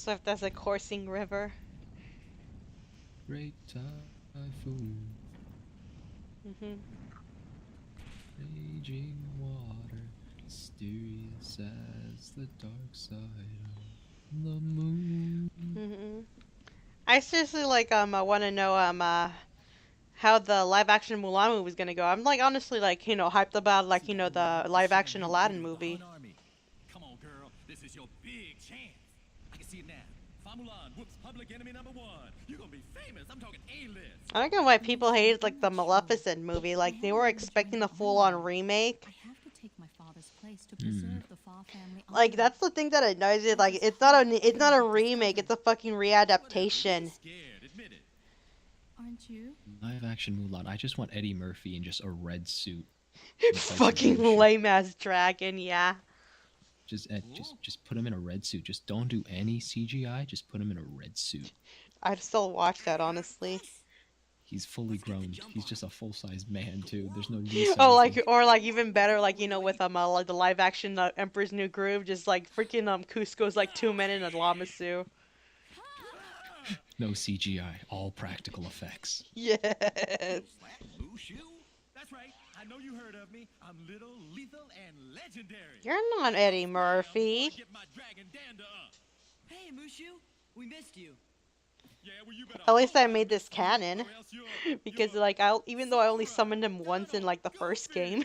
Swift as a coursing river. Great typhoon, Mhm. raging water, mysterious as the dark side of the moon. Mhm. I seriously want to know how the live action Mulan movie is gonna go. I'm like honestly like hyped about like See that light the up the live action Shan Yu Aladdin river with the movie. Hun army. Come on, girl. This is your big chance. I can see it now. Fa Mulan whoops public enemy #1. You're gonna be famous. I'm talking A-list. I don't get why That people is hated like the very true. Maleficent movie. I Like they haven't were been trying expecting to a honor full-on them. remake. I have to take my father's place to Hmm. preserve the Fa family Like honor. that's the thing that annoys me. I Like just it's not couldn't a get this remake. It's covered. a fucking Whatever. You're readaptation. just scared. Admit it. Aren't you? Live action Mulan. I just want Eddie Murphy in just a red suit and fight the Fucking Mushu. lame ass dragon. Yeah. Just put him in a red suit. Just don't do any CGI. Just put him in a red suit. I'd still watch that honestly. He's fully Let's get the grown. jump He's on just him. a full-sized man too. There's no Oh, like resizing. or like even better, like with like the live action Emperor's New Groove, just like freaking Cusco's like 2 men in a llama. No CGI. All practical effects. Yes. What? Mushu? That's right. I know you heard of me. I'm little, lethal, and legendary. You're not Eddie Fly on before I Murphy. get my dragon dander up. Hey, Mushu, we missed you. Yeah, well, you better At least I hope made this missed you, canon. or else Because you're like I even though I only Sora. summoned him once in like the Donald, first Goofy. game.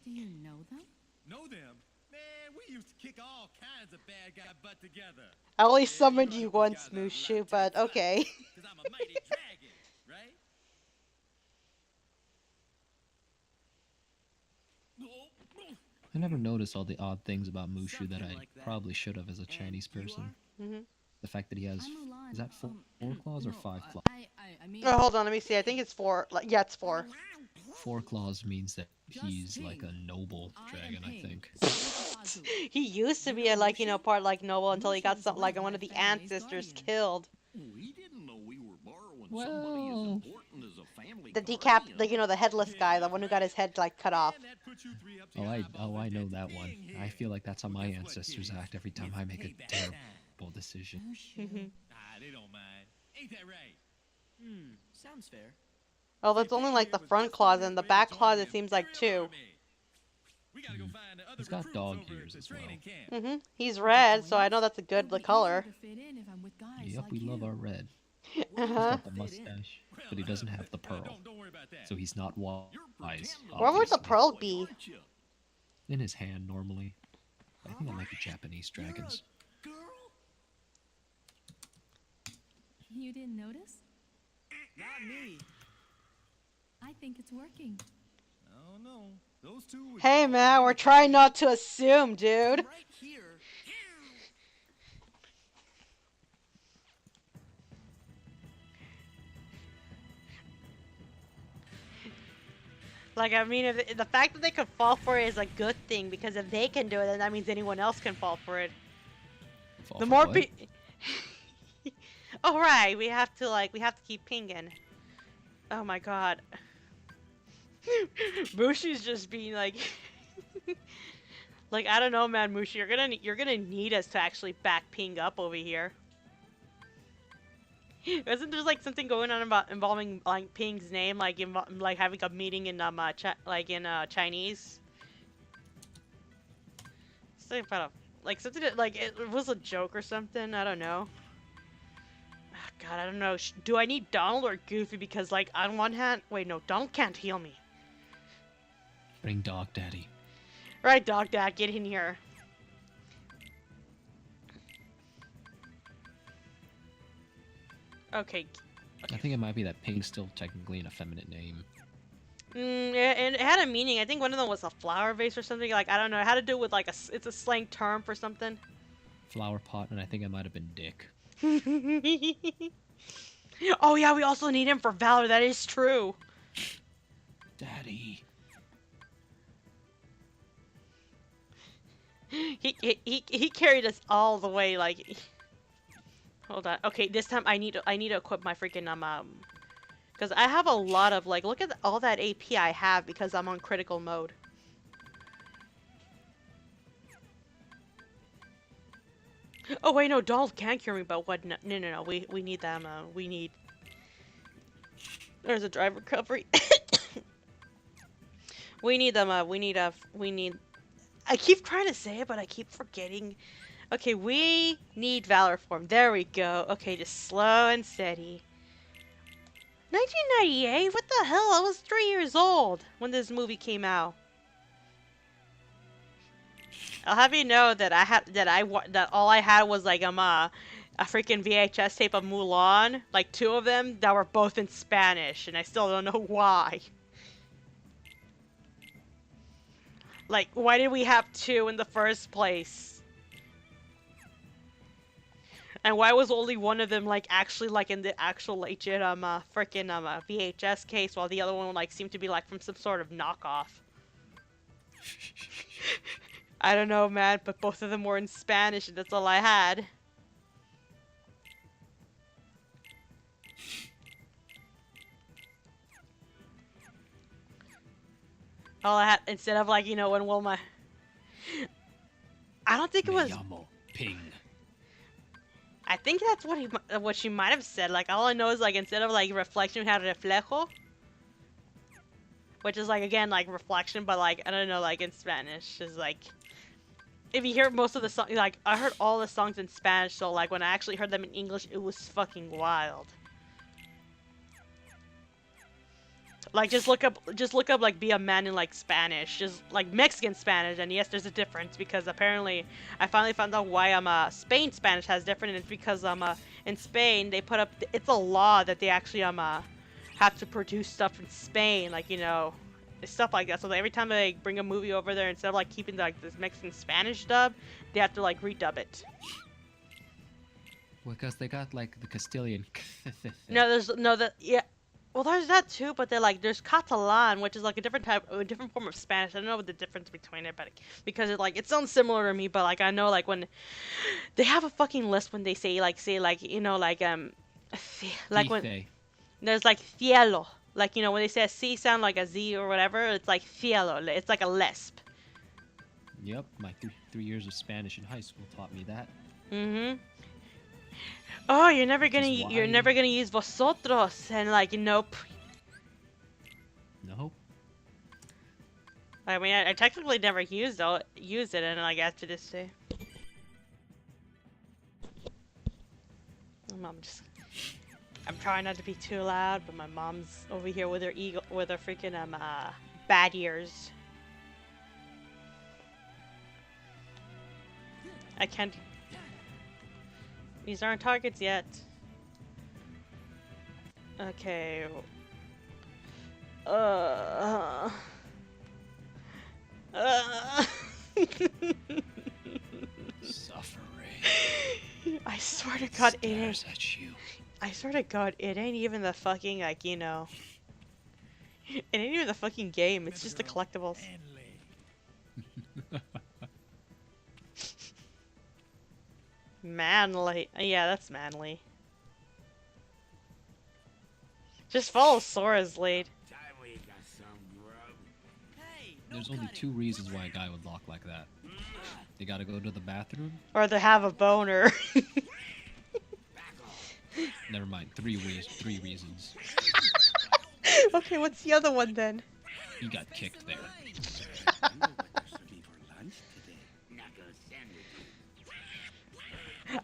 Do you know them? Know them? Man, we used to kick all kinds of bad guy butt together. I only Yeah, summoned you you know I once, helped these guys out a lot Mushu, of but times, okay. because I'm a mighty dragon, right? I never noticed all the odd things about Mushu that Something I like that. probably should have as a And Chinese you person. hmm The fact that he has, I'm Mulan. is that four claws or No, five claws? I mean. Oh, hold on, let me see. I think it's four. Like, yeah, it's four. Four claws means that Just he's like a Ping. noble I am dragon, I Ping, think. son of Azu. He used to You be a know like Mushu? part like noble until he got Mushu is some one like of one my of the family's ancestors guardians. killed. We didn't know we were borrowing somebody Well, as important as a family The guardian. the headless guy, the one who got his head like cut off. And that puts you three up to oh, your I eyeballs I in know debt that to one. King I here. feel like that's how Well, my guess what, ancestors kiddies? act every time It's I make a payback terrible time. decision. Mushu. Ah, they don't mind. Ain't that right? Sounds fair. Oh, that's See, only Ping like here the was front just on claws his and the way to back join claws. the It seems like Imperial 2. Army. We gotta go find the other He's got recruits dog over ears at as the well. training camp. He's To red, join so I us, know that's a good it'll be color. easier to fit in if I'm with guys Yep, like we love you. our red. Uh He's huh. got the Fit in. mustache, Well, but he doesn't have the pearl, don't worry about that. so he's not You're wise, pretending Where would the obviously. pearl boy, be? aren't you? In his hand, normally. I think that might be Japanese You're a dragons. girl? You didn't notice? Not me. I think it's working. I don't know. Those two would Hey call man, for we're anything. trying not to assume, dude. I'm right here. Like, I mean, if the fact that they could fall for it is a good thing because if they can do it, then that means anyone else can fall for it. Fall The for more what? pe- Oh right, we have to keep pinging. Oh my god. Mushi's just being like like I don't know, man, Mushi, you're gonna need us to actually back ping up over here. Isn't there like something going on about involving like Ping's name, like like having a meeting in Chinese? Something about like something that, like it was a joke or something. I don't know. Ah, God, I don't know. Do I need Donald or Goofy? Because like on one hand, wait, no, Donald can't heal me. Bring Dog Daddy. Right, Dog Dad, get in here. Okay. I think it might be that Ping's still technically an effeminate name. And it had a meaning. I think one of them was a flower vase or something. Like, I don't know. It had to do with like it's a slang term for something. Flower pot, and I think it might have been Dick. Oh yeah, we also need him for Valor. That is true. Daddy. He carried us all the way. Like, hold on. Okay, this time I need to equip my freaking because I have a lot of like, look at all that AP I have because I'm on critical mode. Oh wait, no, Donald can cure me, but what? No, no, no, no. We need them. We need. There's a drive recovery. We need them. We need a. We need. I keep trying to say it, but I keep forgetting. Okay, we need Valor Form. There we go. Okay, just slow and steady. 1998? What the hell? I was 3 years old when this movie came out. I'll have you know that that all I had was like a freaking VHS tape of Mulan, like 2 of them that were both in Spanish, and I still don't know why. Like, why did we have 2 in the first place? And why was only one of them like actually like in the actual legit freaking VHS case, while the other one like seemed to be like from some sort of knockoff? I don't know, man, but both of them were in Spanish, and that's all I had. All I had, instead of like, you know, when Wilma... I don't think it Me was... llamo Ping. I think that's what she might have said. Like, all I know is like, instead of like reflection, we had reflejo. Which is like, again, like reflection, but like, I don't know, like in Spanish. Is like... If you hear most of the songs, like, I heard all the songs in Spanish, so like, when I actually heard them in English, it was fucking wild. Like, just look up, like, be a man in, like, Spanish. Just, like, Mexican Spanish, and yes, there's a difference, because apparently, I finally found out why, Spain Spanish has different, and it's because, in Spain, they put up, it's a law that they actually, have to produce stuff in Spain, like, you know, stuff like that. So every time they bring a movie over there, instead of, like, keeping, like, this Mexican Spanish dub, they have to, like, redub it. Because they got like the Castilian. No, yeah. Well, there's that too, but they're like, there's Catalan, which is like a different form of Spanish. I don't know what the difference between it, but because it sounds similar to me, but like I know like when they have a fucking list when they say like you know like like when there's like cielo, like you know when they say a C sound like a Z or whatever, it's like cielo. It's like a lisp. Yep, my 3 years of Spanish in high school taught me that. Mm-hmm. Oh, you're never gonna use vosotros, and like nope. Nope. I mean, I technically never used it, and like after this day. My mom I'm trying not to be too loud, but my mom's over here with her freaking bad ears. I can't. These aren't targets yet. Okay. Suffering. I swear to God, it ain't. Stares at you. I swear to God, it ain't even the fucking like you know. It ain't even the fucking game. It's just the collectibles. Manly. Yeah, that's manly. Just follow Sora's lead. Hey, no There's only cutting. 2 reasons why a guy would lock like that. They gotta go to the bathroom. Or they have a boner. Never mind. 3 reasons. Okay, what's the other one then? You got kicked there.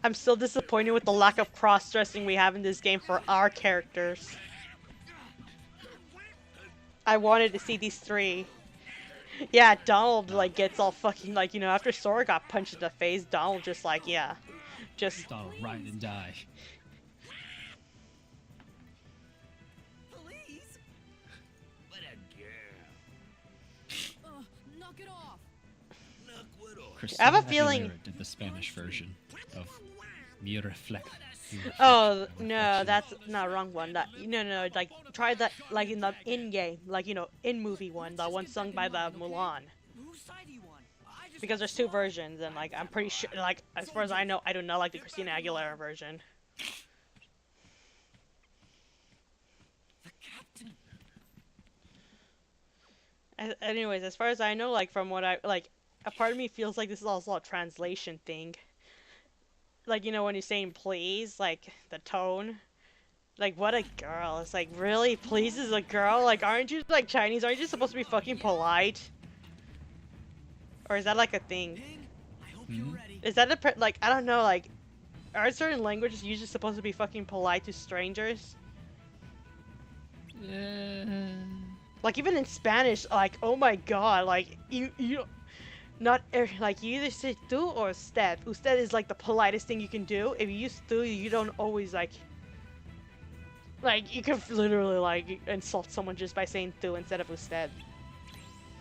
I'm still disappointed with the lack of cross-dressing we have in this game for our characters. I wanted to see these 3. Yeah, Donald, like, gets all fucking, like, you know, after Sora got punched in the face, Donald just, like, yeah. Just... Donald, ride and die. Please. What a girl. Knock it off. Look what all. Christina I have a feeling- Aguilera did the Spanish version of Mi Reflex. Oh, no, that's not wrong one. No, like, try that, like, in the in-game, like, you know, in-movie one, the one sung by the Mulan. Whose side do you want? I just Because there's 2 versions, and, like, I'm pretty sure, like, as far as I know, I do not like the Christina Aguilera version. the captain. Anyways, as far as I know, like, from what a part of me feels like this is also a translation thing. like, you know, when you're saying please, like, the tone. Like, what a girl. It's like, really? Please is a girl? Like, aren't you, like, Chinese? Aren't you supposed to be fucking polite? Or is that, like, a thing? Ping, I hope you're Mhm. ready. Is that a, like, I don't know, like, are certain languages usually supposed to be fucking polite to strangers? Like, even in Spanish, like, oh my god, like, you not like, you either say tú or usted. Usted is, like, the politest thing you can do. If you use tú, you don't always, like, you can literally, like, insult someone just by saying tú instead of usted.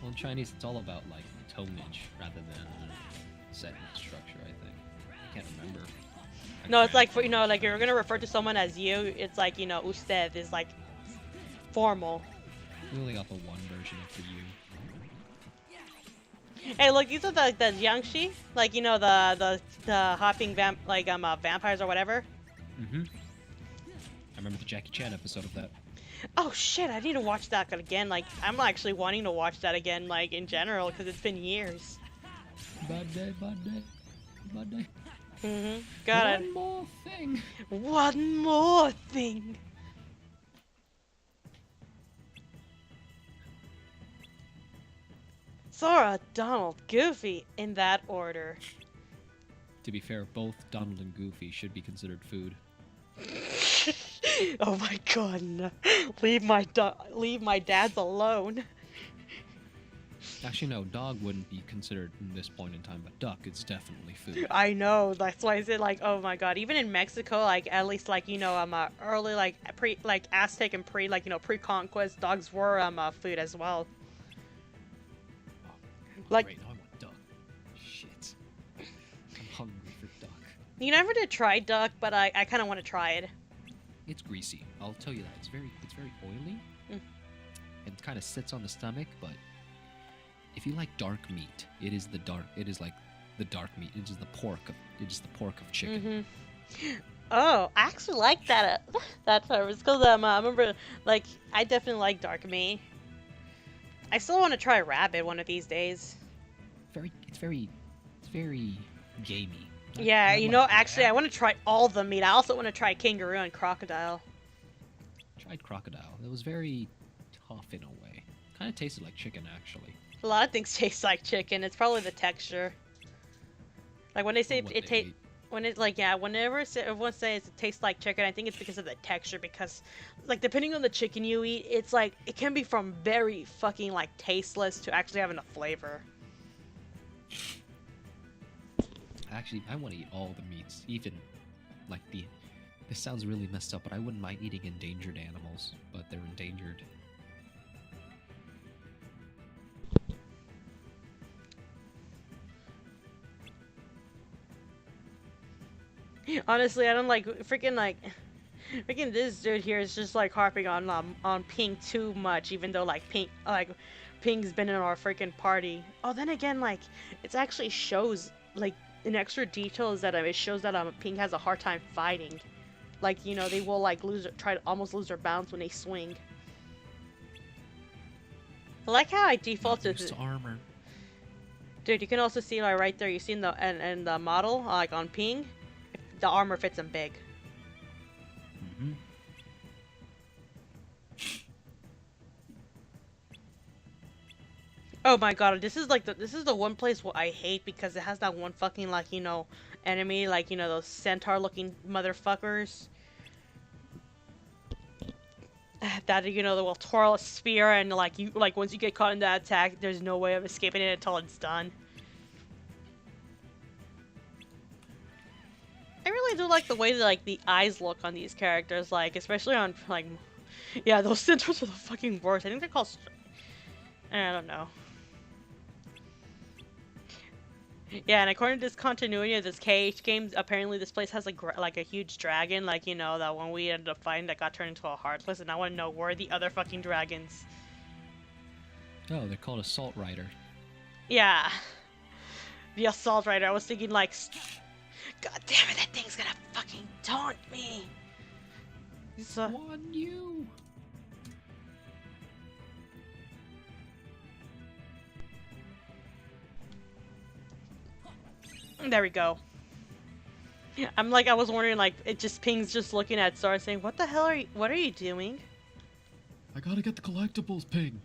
Well, in Chinese, it's all about like tonnage rather than sentence structure. I think. I can't remember. No, it's like, for, you know, like, you're gonna refer to someone as you, it's like, you know, usted is, like, formal. We only got the one version of the U. Hey, look, these are the Jiangxi, like, you know, the hopping vampires or whatever. Mm-hmm. I remember the Jackie Chan episode of that. Oh shit, I need to watch that again. Like, I'm actually wanting to watch that again, like, in general, because it's been years. Bad day, bad day, bad day. Got it. One more thing. One more thing. Sora, Donald, Goofy, in that order. To be fair, both Donald and Goofy should be considered food. Oh my god, no. Leave my dads alone. Actually, no, dog wouldn't be considered in this point in time, but duck is definitely food. I know, that's why I said, like, oh my god. Even in Mexico, like, at least, like, you know, early, like, Aztec and like, you know, pre-conquest, dogs were, food as well. Like- Great, now I want duck. Shit. I'm hungry for duck. You never did try duck, but I kind of want to try it. It's greasy. I'll tell you that. It's very oily. Mm. And kind of sits on the stomach, but if you like dark meat, it is like the dark meat. It is the pork of chicken. Oh, I actually like that that term. It's because I remember, like, I definitely like dark meat. I still want to try rabbit one of these days. It's very gamey. Yeah, I you like know, that. actually, I want to try all the meat. I also want to try kangaroo and crocodile. Tried crocodile. It was very tough in a way. Kind of tasted like chicken, actually. A lot of things taste like chicken. It's probably the texture. Like when they say Or what it they tastes, ate. when it like yeah, whenever everyone says it tastes like chicken, I think it's because of the texture. Because, like, depending on the chicken you eat, it's like it can be from very fucking like tasteless to actually having a flavor. Actually, I want to eat all the meats, even like the. This sounds really messed up, but I wouldn't mind eating endangered animals, but they're endangered. Honestly, I don't like freaking this dude here is just like harping on Ping too much, even though like Ping's been in our freaking party. Oh, then again, like, it actually shows, like, an extra detail is that it shows that Ping has a hard time fighting. Like, you know, they will like try to almost lose their balance when they swing. I like how I defaulted Used to armor. Dude, you can also see, like, right there, you see in the model, like on Ping, the armor fits him big. Mm-hmm. Oh my god, this is the one place what I hate because it has that one fucking, like, you know, enemy, like, you know, those centaur looking motherfuckers. That, you know, they will twirl a spear and like once you get caught in that attack, there's no way of escaping it until it's done. I really do like the way that, like, the eyes look on these characters, like, especially on, like, yeah, those centaurs are the fucking worst. I think they're called, I don't know. Yeah, and according to this continuity of this KH game, apparently this place has like a huge dragon, like, you know, that one we ended up fighting that got turned into a Heartless, and I want to know where are the other fucking dragons. Oh, they're called Assault Rider. Yeah. The Assault Rider, I was thinking, like, god damn it, that thing's gonna fucking taunt me! So, One you. there we go. I'm like, I was wondering, like, it just pings just looking at Star saying, what the hell what are you doing? I gotta get the collectibles, Ping.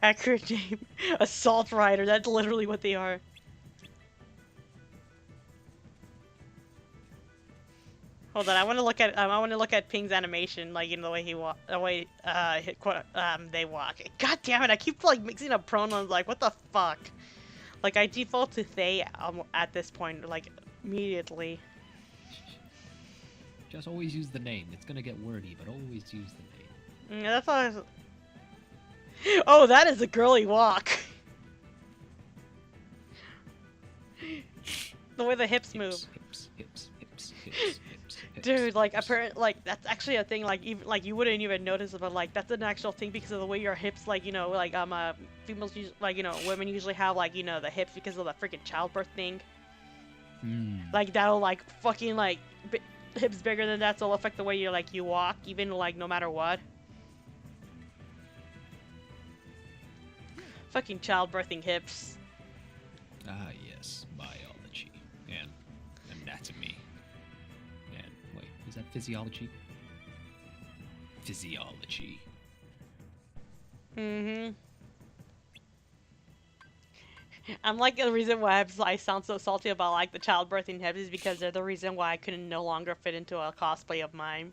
Accurate name. Assault Rider, that's literally what they are. Hold on, I want to look at Ping's animation, like in the way they walk. God damn it, I keep like mixing up pronouns. Like, what the fuck? Like, I default to they at this point, like immediately. Just always use the name. It's gonna get wordy, but always use the name. Yeah, that's all. Oh, that is a girly walk. The way the hips move. Hips. Dude, like apparently, like that's actually a thing. Like even like you wouldn't even notice it, but like that's an actual thing because of the way your hips, like like females like women usually have like the hips because of the freaking childbirth thing. Like that'll like fucking like hips bigger than that, so it'll affect the way you walk, even like no matter what. Fucking childbirthing hips. Ah yes, biology and anatomy. And wait, is that physiology? Physiology. I'm like the reason why I sound so salty about like the childbirthing hips is because they're the reason why I couldn't no longer fit into a cosplay of mine.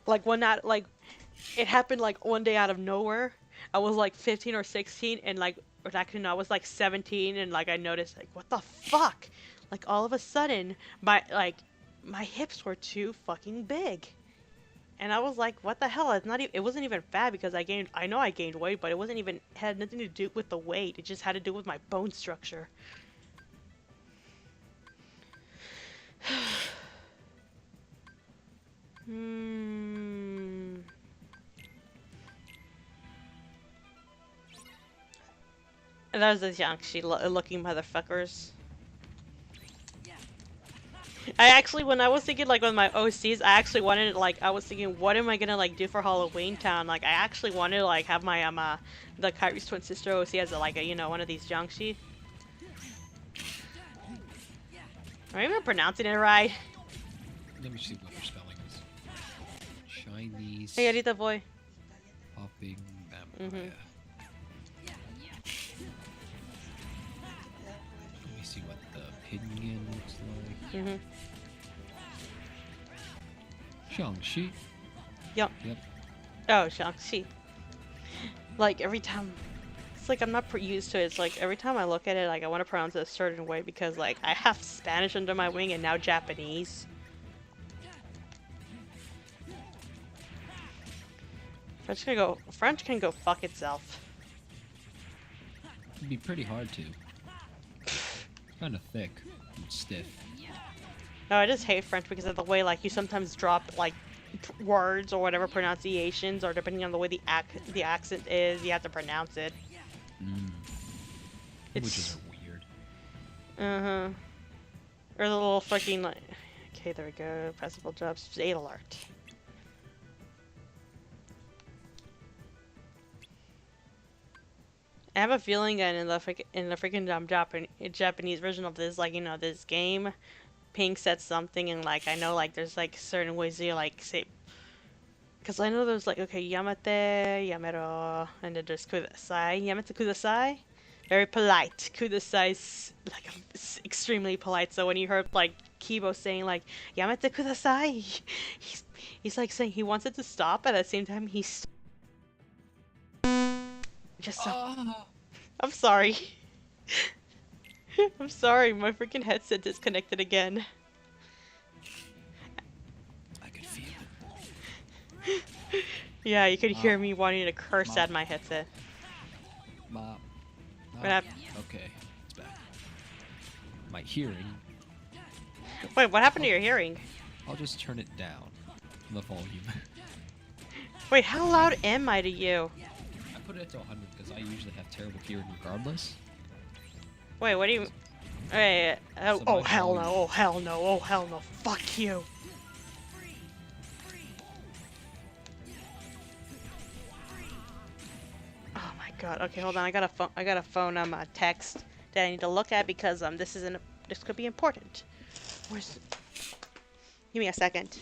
Like when that like it happened like one day out of nowhere. I was like 15 or 16 and like or actually no, I was like 17 and like I noticed like what the fuck? Like all of a sudden my hips were too fucking big. And I was like, what the hell? It's not even, it wasn't even fat because I know I gained weight, but it wasn't even, had nothing to do with the weight. It just had to do with my bone structure. And those are Jiangxi looking motherfuckers. I actually, when I was thinking like with my OCs, I actually wanted like I was thinking, what am I gonna like do for Halloween Town? Like I actually wanted to like have my the Kyrie's twin sister OC as like a one of these Jiangxi. Am I even pronouncing it right? Let me see what your spelling is. Chinese. Hey, Arita boy. Hopping vampire. Let me see what the pinyin looks like. Jiangxi. Yep. Oh, Jiangxi. Like every time, it's like I'm not used to it. It's like every time I look at it, like I want to pronounce it a certain way because like I have Spanish under my wing and now Japanese. French can go fuck itself. It'd be pretty hard to. Kind of thick and stiff. No, I just hate French because of the way like you sometimes drop like words or whatever pronunciations, or depending on the way the accent is, you have to pronounce it. Languages are weird. Or the little freaking like. Okay, there we go. Possible jobs. Aid alert. I have a feeling that in the freaking Japanese version of this, like this game, Pink said something, and like I know like there's like certain ways you like say, because I know there's like okay Yamate, Yamero, and then there's Kudasai. Yamete Kudasai, very polite. Kudasai is like extremely polite. So when you heard like Kibo saying like Yamete Kudasai, he's like saying he wants it to stop, but at the same time he's just so. I'm sorry. I'm sorry, my freaking headset disconnected again. I could feel it. Yeah, you could hear me wanting to curse at my headset. What happened? Okay, it's back. My hearing. Wait, what happened to your hearing? I'll just turn it down. The volume. Wait, how loud am I to you? I put it to 100 because I usually have terrible hearing regardless. Wait, what do you... Wait, oh hell no, volume. oh hell no, oh hell no, fuck you. Oh my god, okay, hold on, I got a phone, text that I need to look at because, this is This could be important. Where's... Give me a second.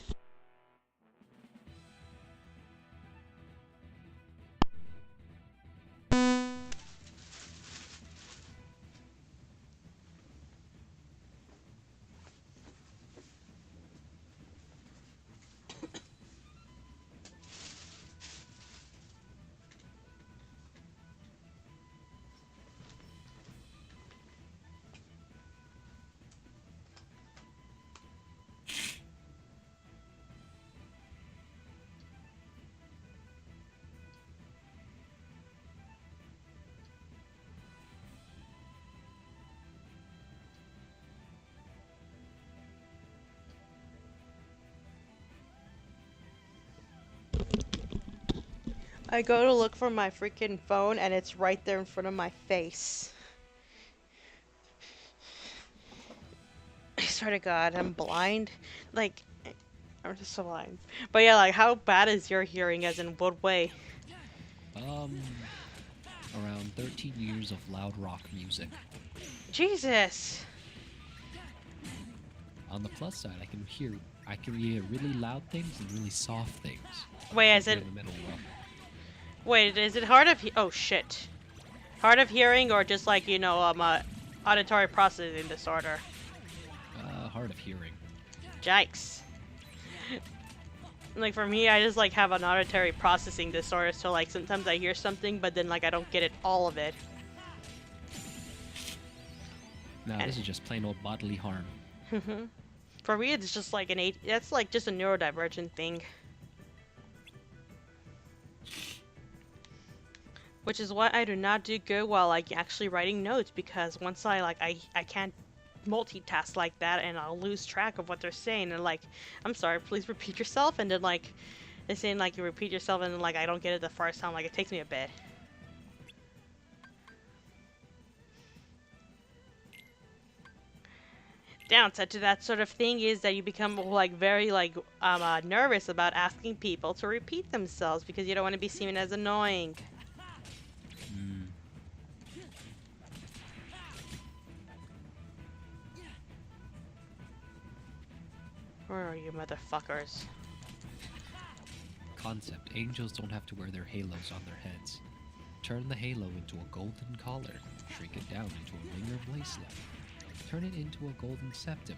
I go to look for my freaking phone and it's right there in front of my face. I swear to God, I'm blind. Like, I'm just so blind. But yeah, like, how bad is your hearing, as in what way? Around 13 years of loud rock music. Jesus! On the plus side, I can hear really loud things and really soft things. Wait, is They're it... in the middle well. Wait, is it hard of... Oh, shit. Hard of hearing or just like, you know, auditory processing disorder? Hard of hearing. Yikes. Like for me, I just like have an auditory processing disorder, so like sometimes I hear something, but then like I don't get it, all of it. No, And- this is just plain old bodily harm. For me, it's just like that's like just a neurodivergent thing. Which is why I do not do good while like actually writing notes, because once I can't multitask like that and I'll lose track of what they're saying, and like, I'm sorry, please repeat yourself, and then like they're saying like you repeat yourself and then like I don't get it the first time, like it takes me a bit. Downside to that sort of thing is that you become like very like nervous about asking people to repeat themselves because you don't want to be seen as annoying. Mm. Where are you, motherfuckers? Concept. Angels don't have to wear their halos on their heads. Turn the halo into a golden collar. Shrink it down into a ring or bracelet. Turn it into a golden septum.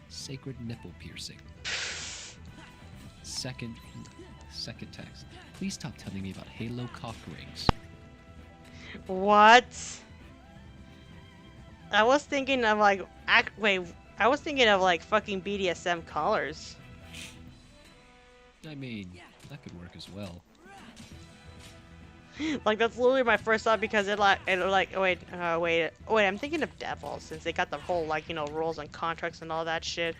Sacred nipple piercing. Second text. Please stop telling me about halo cock rings. What? I was thinking of like I was thinking of like fucking BDSM collars. I mean, that could work as well. Like that's literally my first thought because wait, I'm thinking of Devil since they got the whole like, you know, rules and contracts and all that shit.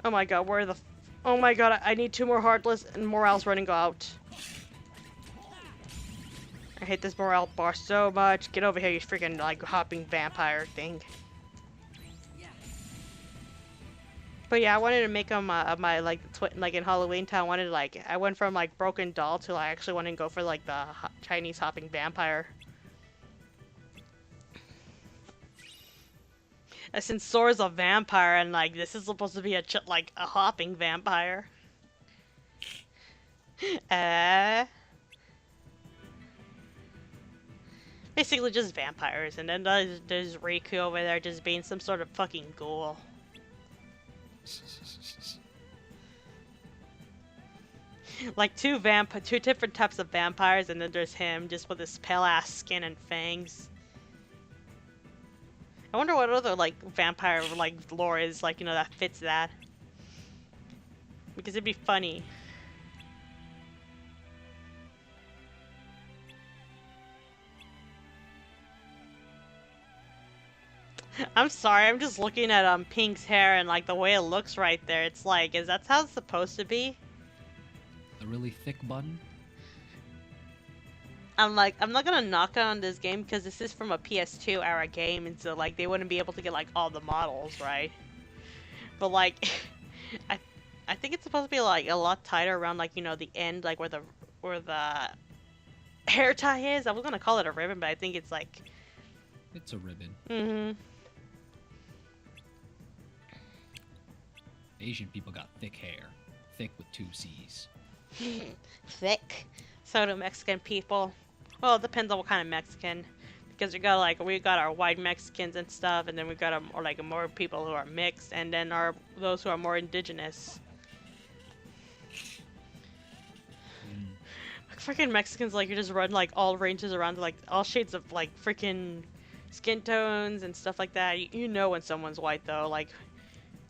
Oh my god, oh my god, I need 2 more heartless and morale's running out. I hate this morale bar so much. Get over here, you freaking like hopping vampire thing. But yeah, I wanted to make them my like like in Halloween Town. I went from like broken doll to I actually wanted to go for like the Chinese hopping vampire. Since Sora's a vampire and like this is supposed to be a hopping vampire. Basically just vampires, and then there's Riku over there just being some sort of fucking ghoul. Like two different types of vampires, and then there's him just with his pale ass skin and fangs. I wonder what other like vampire like lore is like, you know, that fits that. Because it'd be funny. I'm sorry, I'm just looking at Pink's hair and like the way it looks right there. It's like, is that how it's supposed to be? A really thick bun? I'm not gonna knock on this game because this is from a PS2 era game, and so like they wouldn't be able to get like all the models, right? But like, I think it's supposed to be like a lot tighter around like, you know, the end, like where the hair tie is. I was gonna call it a ribbon, but I think it's like. It's a ribbon. Mm-hmm. Asian people got thick hair. Thick with 2 C's. Thick. So do Mexican people. Well, it depends on what kind of Mexican. Because we got our white Mexicans and stuff, and then we got more people who are mixed, and then those who are more indigenous. Freaking Mexicans, like, you just run like all ranges around, like all shades of like freaking skin tones and stuff like that. You know when someone's white though, like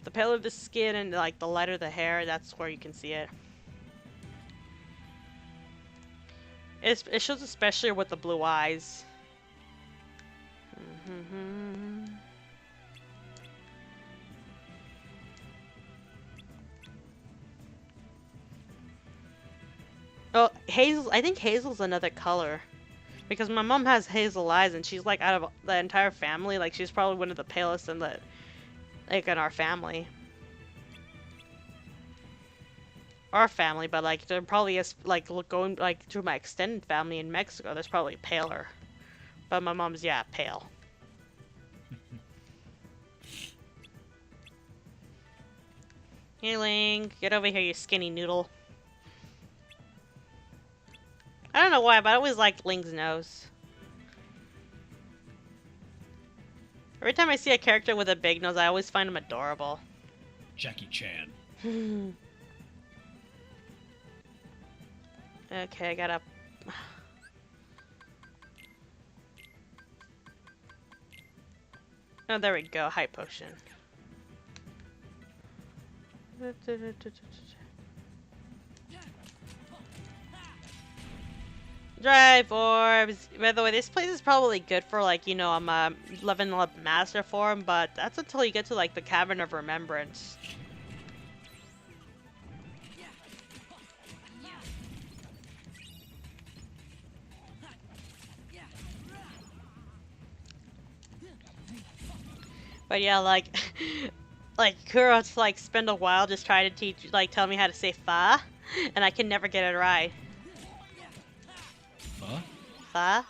the paler the skin and like the lighter the hair, that's where you can see it. It shows especially with the blue eyes. Oh, hazel. I think hazel's another color. Because my mom has hazel eyes and she's like out of the entire family, like she's probably one of the palest in in our family. Our family, but like there probably is like going like through my extended family in Mexico, there's probably paler. But my mom's pale. Hey Link, get over here, you skinny noodle. I don't know why, but I always liked Link's nose. Every time I see a character with a big nose, I always find him adorable. Jackie Chan. Okay, I gotta... Oh, there we go. High potion. Drive orbs. By the way, this place is probably good for like, you know, I'm leveling up master form, but that's until you get to like the Cavern of Remembrance. But yeah, like, like Kuro's like spend a while just trying to teach, like, tell me how to say fa, and I can never get it right. Pho? Fa?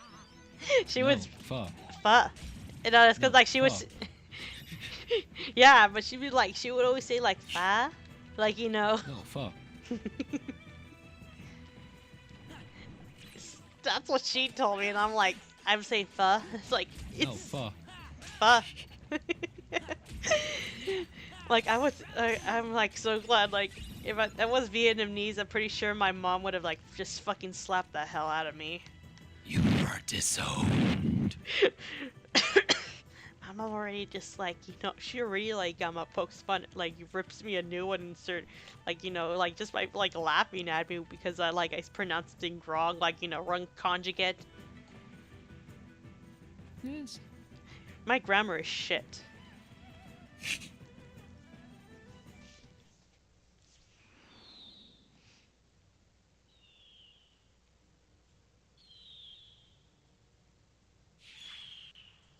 She No, was pho. fa. You know, it's because No, like she was. Yeah, but she would always say like fa, like, you know. No, pho. That's what she told me, and I'm like, I'm saying fa. It's like No, it's pho. fa. Like I'm like so glad. Like if that was Vietnamese, I'm pretty sure my mom would have like just fucking slapped the hell out of me. You are disowned. I'm already just like, you know, she really like pokes fun, like rips me a new one and start like, you know, like just by like laughing at me because I pronounced things wrong, like, you know, wrong conjugate. Yes. My grammar is shit.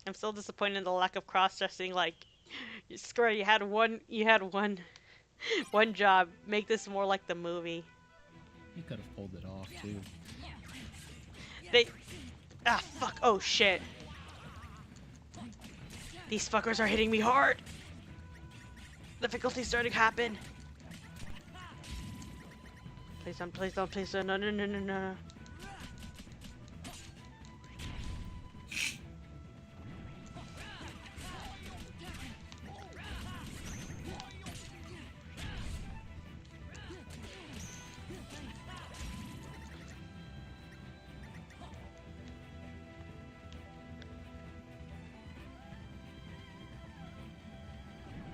I'm still disappointed in the lack of cross-dressing. Like, Square, you had one job. Make this more like the movie. You could have pulled it off too. Fuck. Oh shit. These fuckers are hitting me hard. Difficulty's starting to happen. Please don't, please don't, please don't. No, no, no, no, no.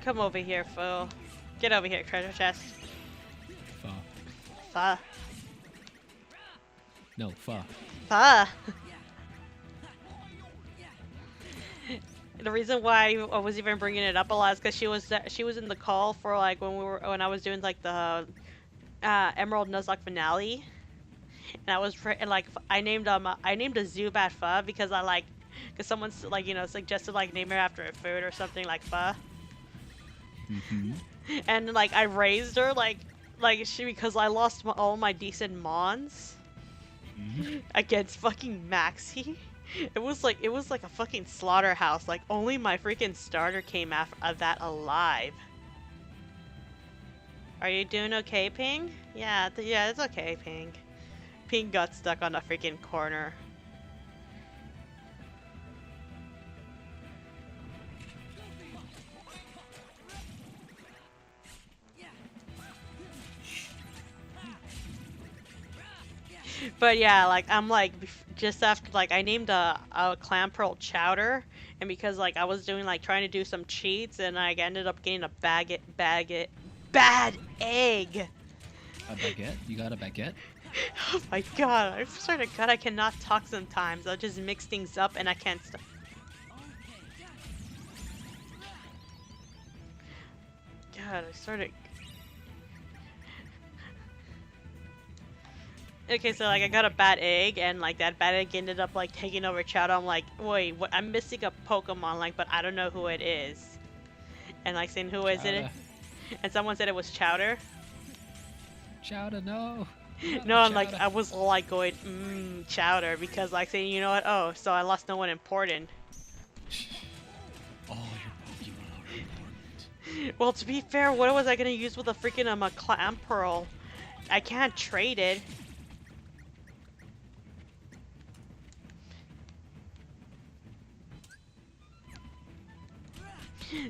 Come over here, fool. Get over here, treasure chest. Pho. Fa. No, pho. Fa. The reason why I was even bringing it up a lot is because she was in the call for like when I was doing like the Emerald Nuzlocke finale, and I named a Zubat Pho because because someone's like, you know, suggested like name her after a food or something like pho. Mm-hmm. And like I raised her like because I lost all my decent mons. against fucking Maxi. It was like a fucking slaughterhouse. Like only my freaking starter came out of that alive. Are you doing okay, Ping? Yeah, yeah, it's okay, Ping. Ping got stuck on a freaking corner. But yeah, like I'm like just after like I named a clam pearl chowder, and because like I was doing like trying to do some cheats, and I ended up getting a bad egg. A baguette? You got a baguette? Oh my god, I swear to god I cannot talk sometimes. I'll just mix things up and I can't stop. God, I started. Okay, so like I got a bad egg, and like that bad egg ended up like taking over Chowder. I'm like, wait, what? I'm missing a Pokemon, like, but I don't know who it is. And like saying, who is it? Chowder. And someone said it was Chowder. Chowder, no. No, I'm like, Chowder. I was like going, Chowder, because like saying, you know what? Oh, so I lost no one important. All your Pokemon are important. Well, to be fair, what was I gonna use with a freaking a Clam Pearl? I can't trade it.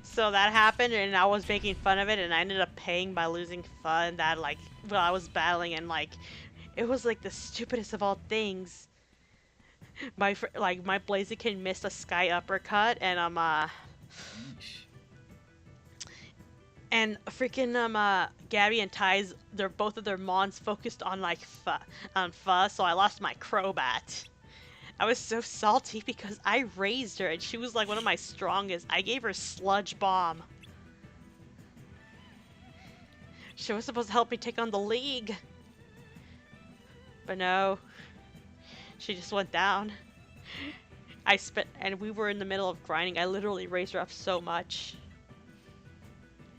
So that happened, and I was making fun of it, and I ended up paying by losing fun that, like, while I was battling, and, like, it was, like, the stupidest of all things. My Blaziken missed a Sky Uppercut, and, and freaking, Gabby and Ty's, both of their mons focused on, like, Fuzz, so I lost my Crobat. I was so salty because I raised her and she was like one of my strongest. I gave her Sludge Bomb. She was supposed to help me take on the league. But no. She just went down. And we were in the middle of grinding. I literally raised her up so much.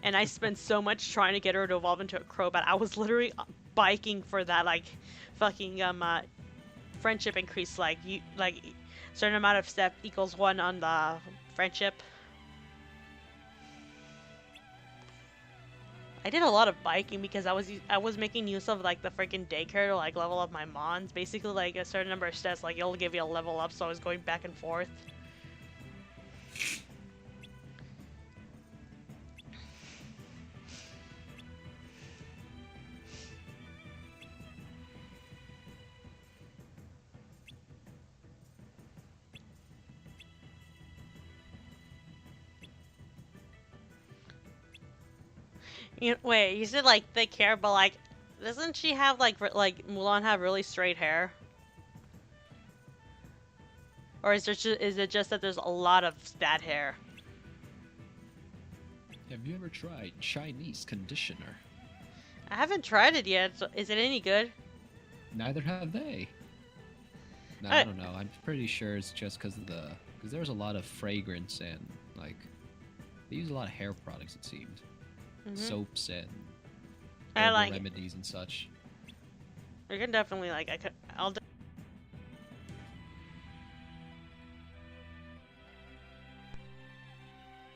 And I spent so much trying to get her to evolve into a Crobat. I was literally biking for that, like, fucking, friendship increase, like certain amount of step equals 1 on the friendship. I did a lot of biking because I was making use of like the freaking daycare to like level up my mons. Basically, like a certain number of steps, like it'll give you a level up. So I was going back and forth. Wait, you said like thick hair, but like, doesn't she have like Mulan have really straight hair? Or is it just that there's a lot of that hair? Have you ever tried Chinese conditioner? I haven't tried it yet. So is it any good? Neither have they. No, I don't know. I'm pretty sure it's just because there's a lot of fragrance and like they use a lot of hair products. It seems. Soaps and herbal remedies and such. We can definitely I'll.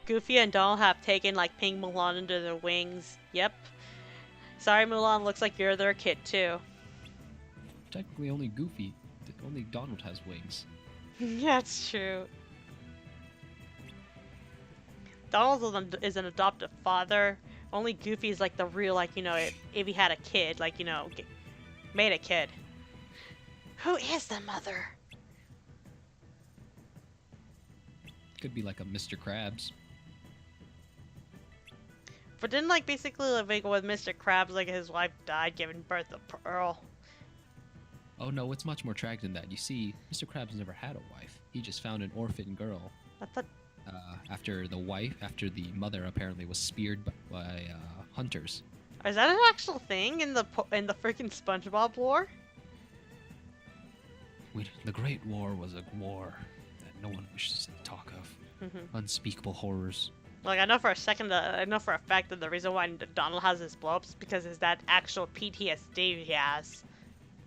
Goofy and Donald have taken like Pink Mulan under their wings. Yep. Sorry, Mulan. Looks like you're their kid too. Technically, only Donald has wings. Yeah, it's true. Donald is an adoptive father. Only Goofy is like the real, like, you know, if he had a kid, like, you know, made a kid. Who is the mother? Could be like a Mr. Krabs. But didn't, like, basically, like, with Mr. Krabs, like, his wife died giving birth to Pearl? Oh no, it's much more tragic than that. You see, Mr. Krabs never had a wife. He just found an orphan girl. I thought... after the mother apparently was speared by hunters. Is that an actual thing in the freaking SpongeBob lore? The Great War was a war that no one wishes to talk of. Unspeakable horrors. Like, I know for a fact that the reason why Donald has his blow-ups is because it's that actual PTSD he has.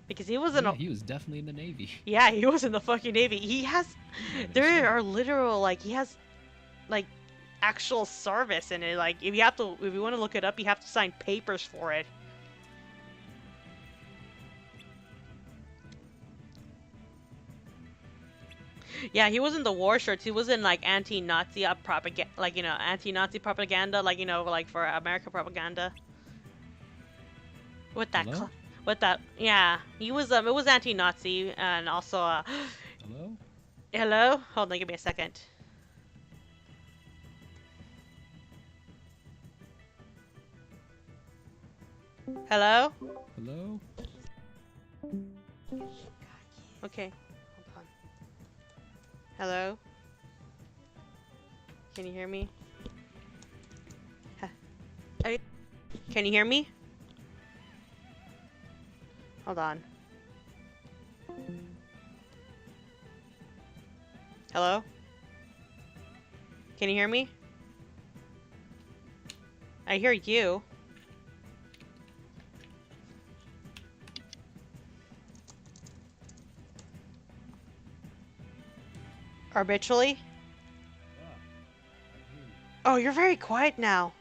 Because he was Oh, in yeah, a, he was definitely in the Navy. yeah, he was in the fucking Navy. He has, Might as there well. are literal, like, he has, like, actual service in it. Like, if you have to, if you want to look it up, you have to sign papers for it. Yeah, he was in the war shirts. He was in like anti-Nazi propaganda, like anti-Nazi propaganda, like like for American propaganda. With that, Hello? with that, yeah, he was. It was anti-Nazi and also. Hello? Hello, hold on, give me a second. Hello. Hello? Okay, hold on. Hello. Can you hear me? Can you hear me? Hold on. Hello? Can you hear me? I hear you. Arbitrarily? Oh, you're very quiet now.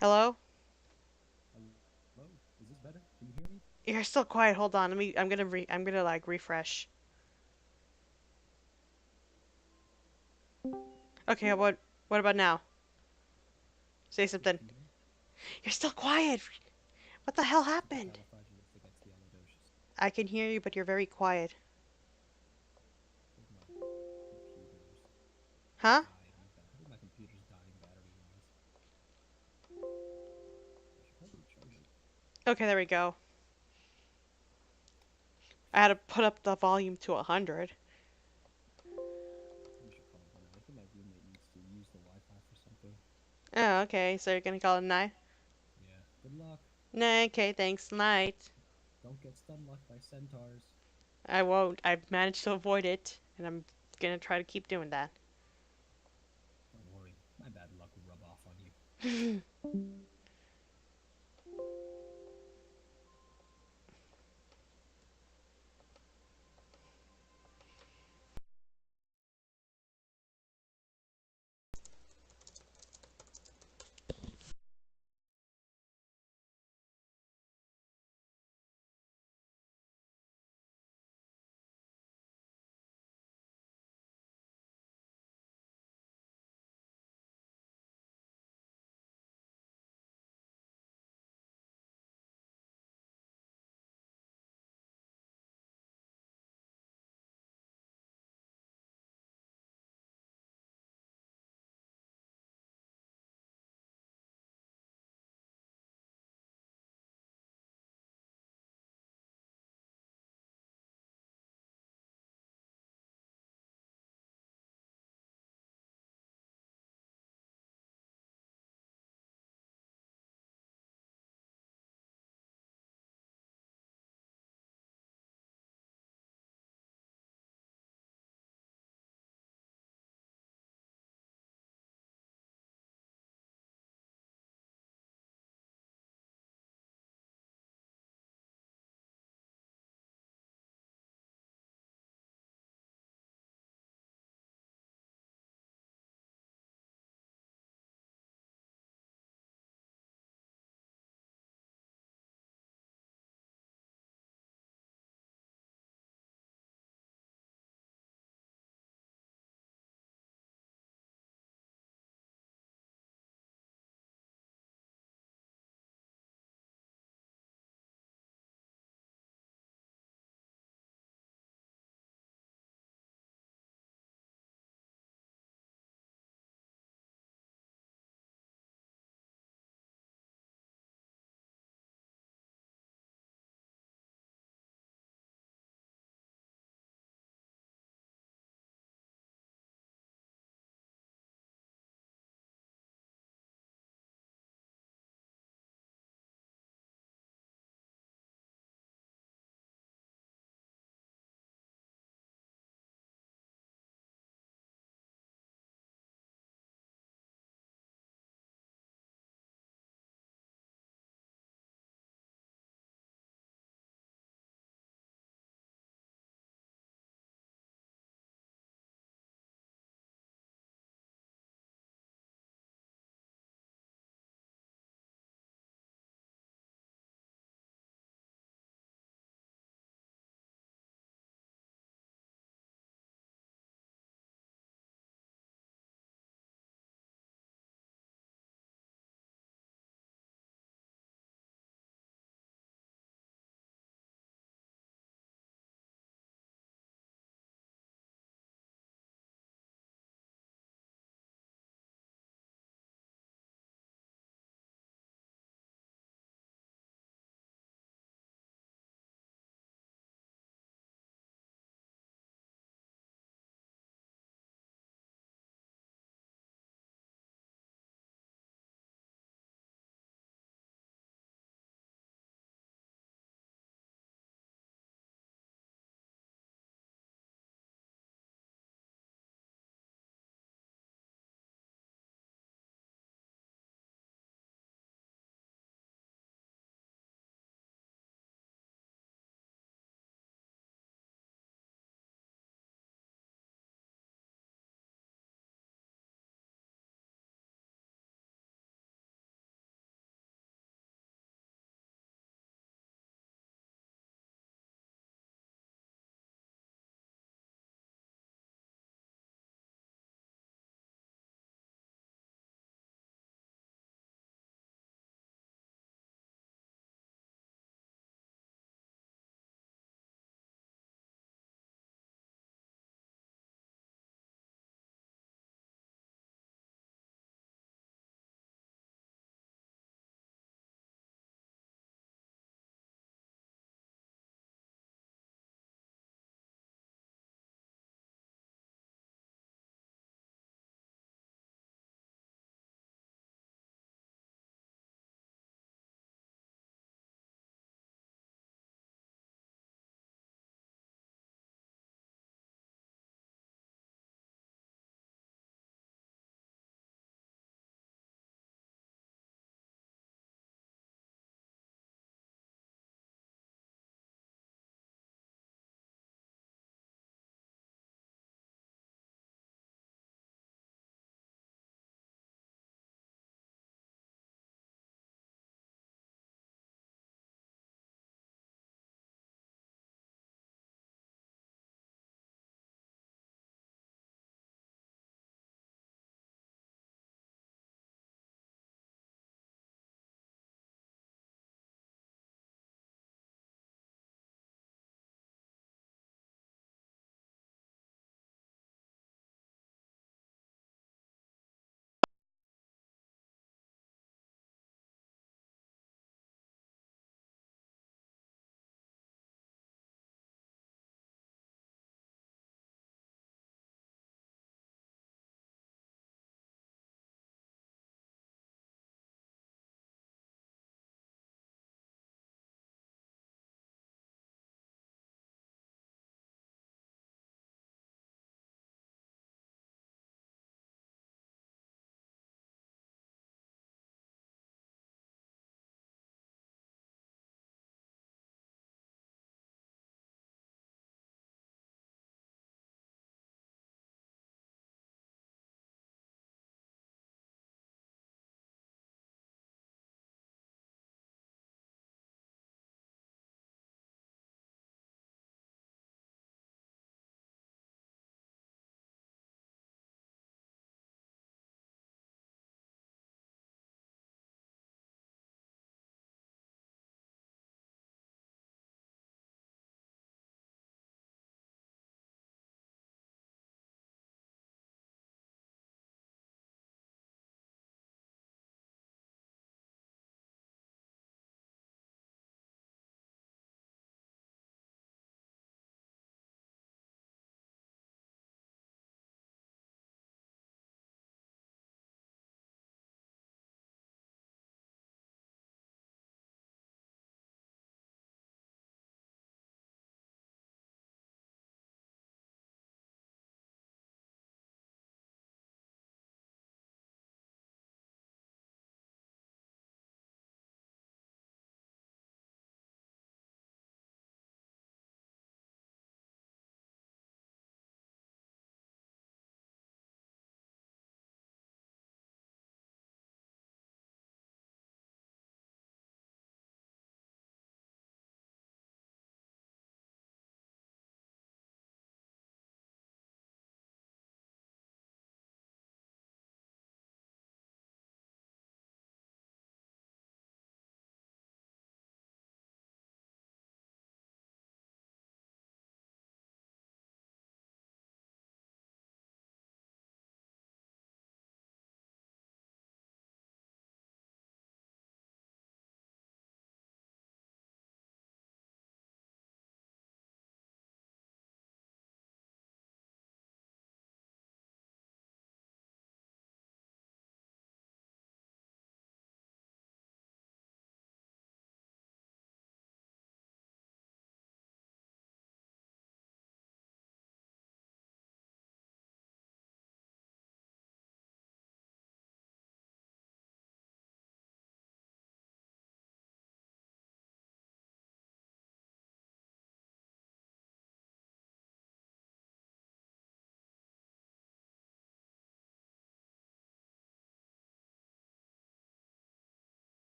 Hello? Hello? Is this better? Can you hear me? You're still quiet. Hold on. I'm gonna like refresh. Okay, what about now? Say something. Can you hear me? You're still quiet. What the hell happened? Supercalifragilisticexpialidocious. I can hear you, but you're very quiet. I think my computer's Huh? I think my computer's dying battery-wise. I should probably charge it. Okay, there we go. I had to put up the volume to 100. We should call it a night. I think my roommate needs to use the Wi-Fi for something. Oh, okay. So you're gonna call it a night? Yeah. Good luck. Nah, okay, thanks. Night. Don't get stun locked by centaurs. I won't. I've managed to avoid it, and I'm gonna try to keep doing that. Don't worry. My bad luck will rub off on you.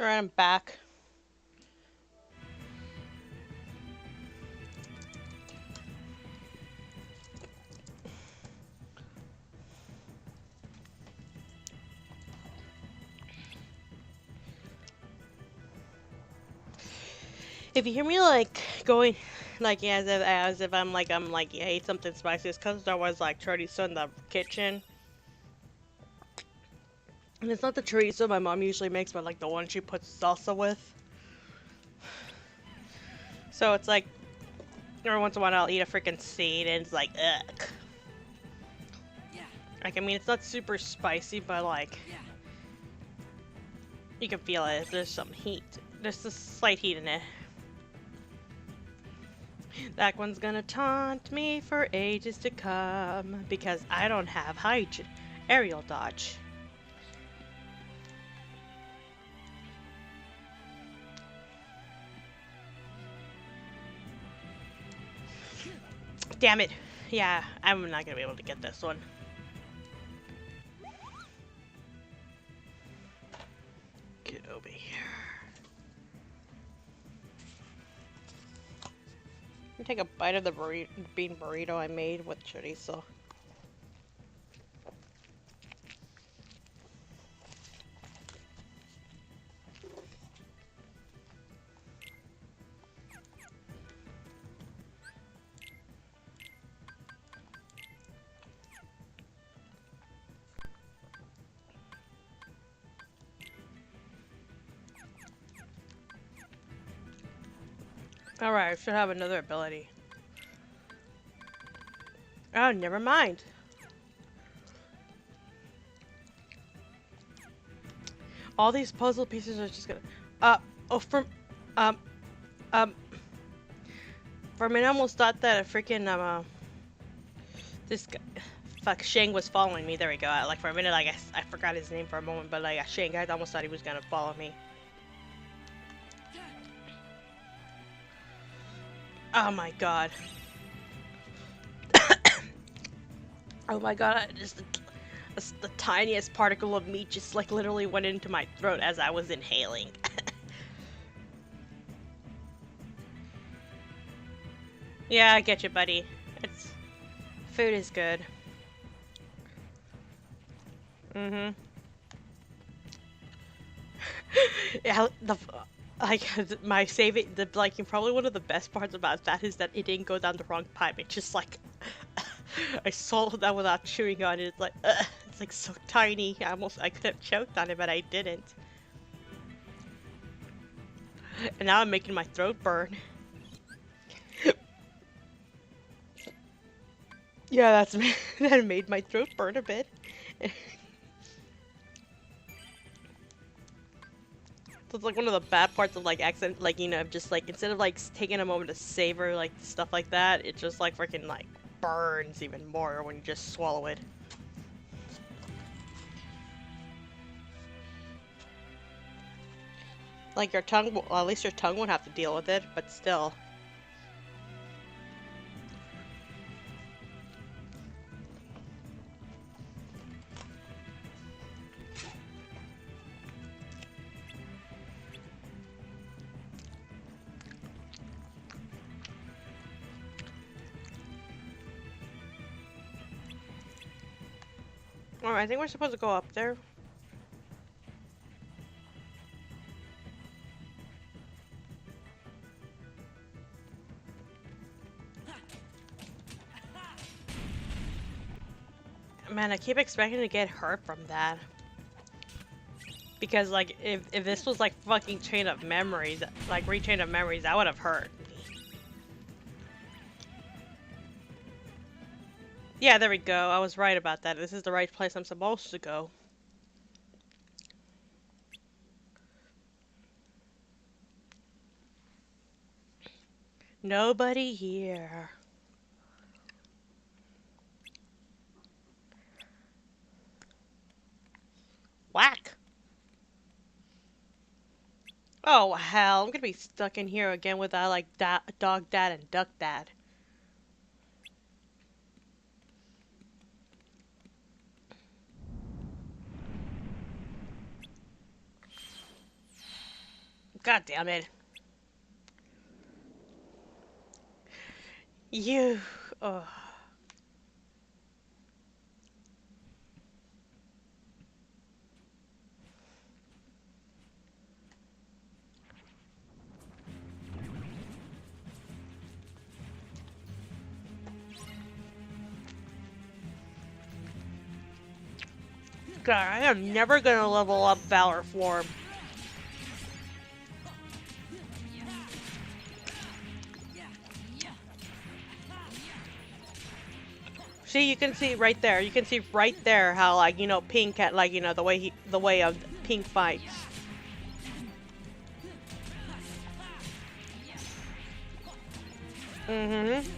Alright, I'm back. If you hear me like going, like as if I'm like I ate something spicy, it's because there was like chorizo in the kitchen, and it's not the chorizo my mom usually makes, but like the one she puts salsa with. So it's like every once in a while I'll eat a freaking seed, and it's like ugh. Yeah, Like I mean, it's not super spicy, but like yeah. you can feel it. There's some heat. There's a slight heat in it. That one's gonna taunt me for ages to come because I don't have aerial dodge. Damn it. Yeah, I'm not gonna be able to get this one. Get over here. I'm gonna take a bite of the bean burrito I made with chorizo. Alright, I should have another ability. Oh, never mind. All these puzzle pieces are just gonna... um... For a minute I almost thought that a freaking, this guy... Fuck, Shang was following me. There we go. Like, for a minute, I guess I forgot his name for a moment, but like, Shang, I almost thought he was gonna follow me. Oh my god. Oh my god, the tiniest particle of meat just like literally went into my throat as I was inhaling. Yeah, I get you, buddy. Food is good. Mm-hmm. Yeah, my saving, probably one of the best parts about that is that it didn't go down the wrong pipe. It just like, I swallowed that without chewing on it. It's like, it's like so tiny. I could have choked on it, but I didn't. And now I'm making my throat burn. Yeah, that made my throat burn a bit. So it's like one of the bad parts of like accent, like, you know, just like instead of like taking a moment to savor like stuff like that, it just like freaking like burns even more when you just swallow it. Like your tongue, well, at least your tongue won't have to deal with it, but still. Alright, I think we're supposed to go up there. Man, I keep expecting to get hurt from that. Because, like, if this was, like, fucking Chain of Memories, like, Rechain of Memories, that would have hurt me. Yeah, there we go. I was right about that. This is the right place I'm supposed to go. Nobody here. Whack! Oh, hell. I'm gonna be stuck in here again with, like, Dog Dad and Duck Dad. God damn it. You. Oh. God, I am never gonna level up Valor Form. See, you can see right there. You can see right there how, like, you know, Pink at, like, you know, the way of Pink fights. Mm-hmm.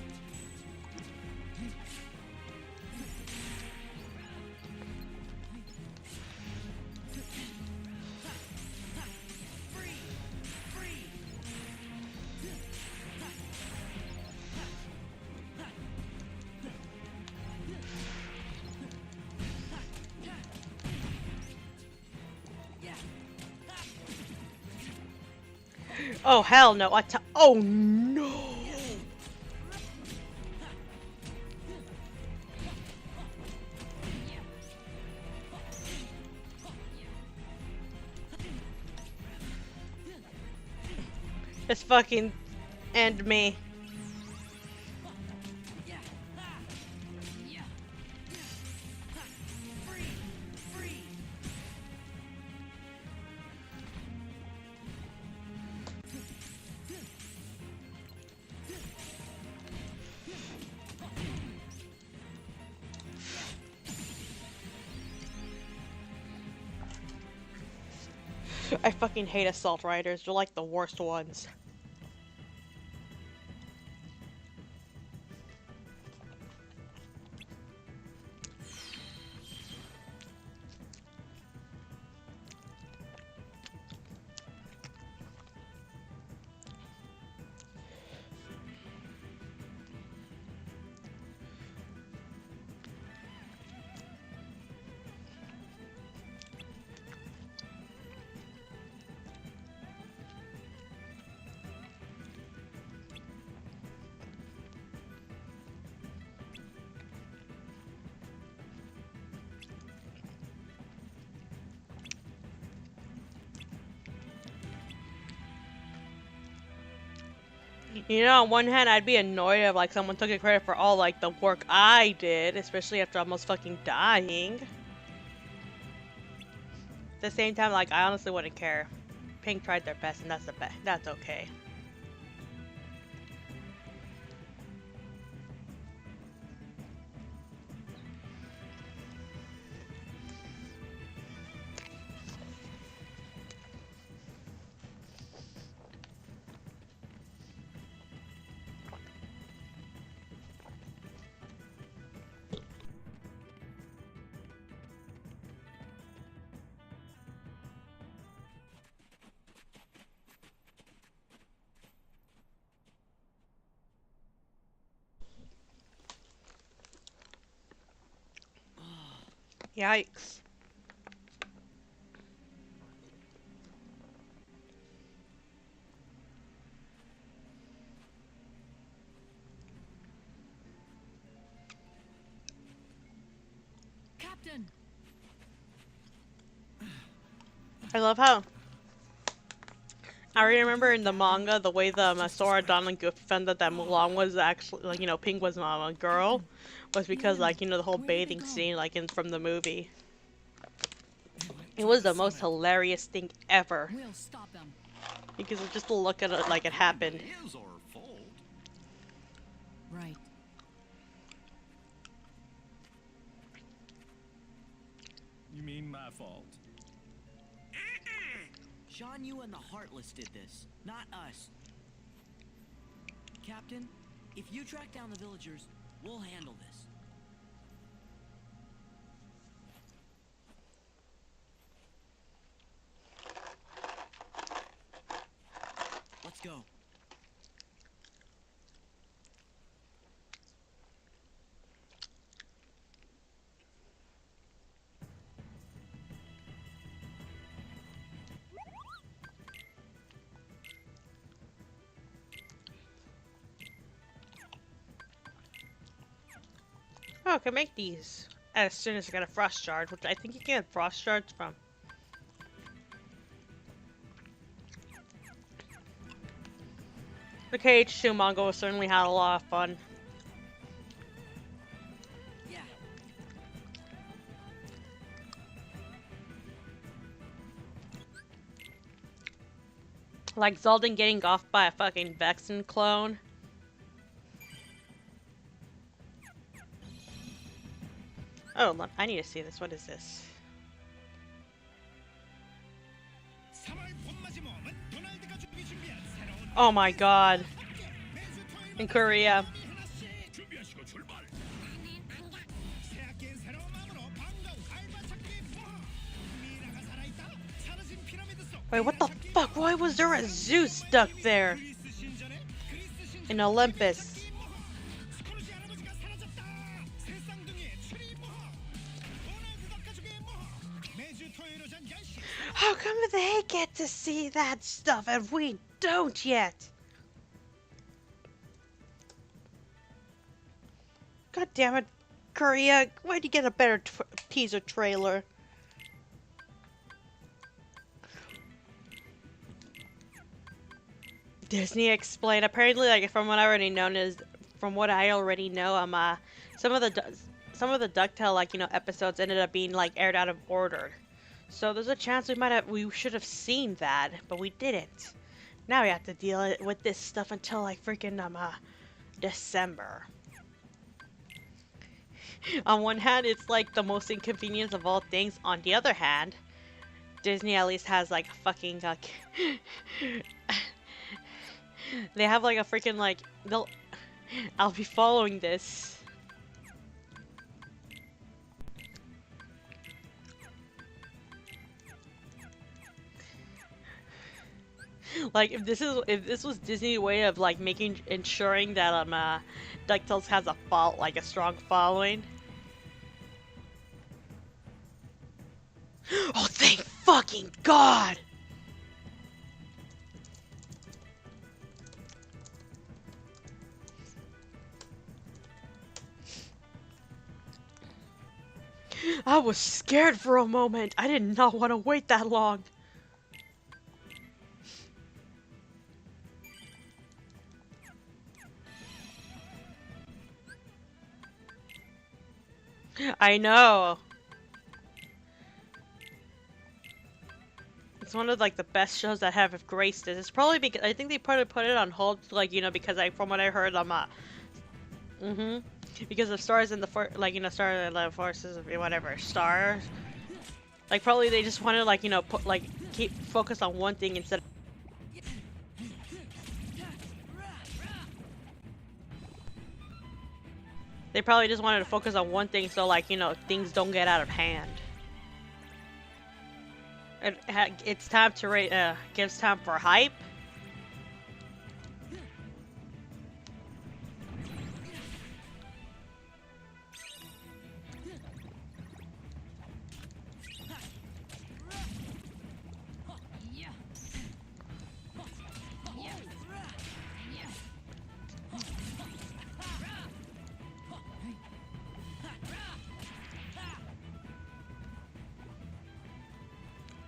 Oh, hell no. Oh, no. Just fucking end me. I fucking hate Assault Riders. They're like the worst ones. You know, on one hand, I'd be annoyed if, like, someone took the credit for all, like, the work I did, especially after almost fucking dying. At the same time, like, I honestly wouldn't care. Pink tried their best, and that's the best. That's okay. Yikes. Captain! I love how I remember in the manga the way the Sora, Don, and Goofy found out that Mulan was actually, like, you know, Pink was a girl was because, like, you know, the whole bathing scene, like, from the movie. It was the most hilarious thing ever. We'll stop them. Because just to look at it like it happened. It is our fault. Right. You mean my fault? Shan Yu and the Heartless did this, not us. Captain, if you track down the villagers, we'll handle this. Let's go. Oh, I can make these as soon as I get a frost charge, which I think you can get frost charge from. The KH2 Mongol certainly had a lot of fun. Yeah. Like Zaldin getting off by a fucking Vexen clone. Oh, look, I need to see this. What is this? Oh my god. In Korea. 준비하시고 출발. 새학기엔 새로운 마음으로 반가운 알바 찾기에 포함. 미라가 살아있다. 사라진 피라미드 속 Wait, what the fuck? Why was there a Zeus stuck there? 그리스 신전에 그리스 신전 In Olympus. 스크루지 할아버지가 사라졌다. 새쌍둥이의 추리 모험. 오늘 국악 가족의 모험. 매주 토요일 오전 10시. How come they get to see that stuff and we don't yet? God damn it, Korea. Why'd you get a better teaser trailer? Disney explained. Apparently, like from what I already know is, some of the DuckTale episodes ended up being like aired out of order. So there's a chance we should have seen that, but we didn't. Now we have to deal with this stuff until like freaking December. On one hand, it's like the most inconvenience of all things. On the other hand, Disney at least has like a fucking they have like a freaking like I'll be following this. Like if this was Disney's way of like ensuring that DuckTales has a strong following. Oh, thank fucking God! I was scared for a moment. I did not want to wait that long. I know. It's one of like the best shows that have graced it. It's probably because I think they probably put it on hold, like because from what I heard, because of stars in the stars in the forces of whatever stars. Like probably they just wanted keep focus on one thing instead of. They probably just wanted to focus on one thing so things don't get out of hand. It's time to gives time for hype.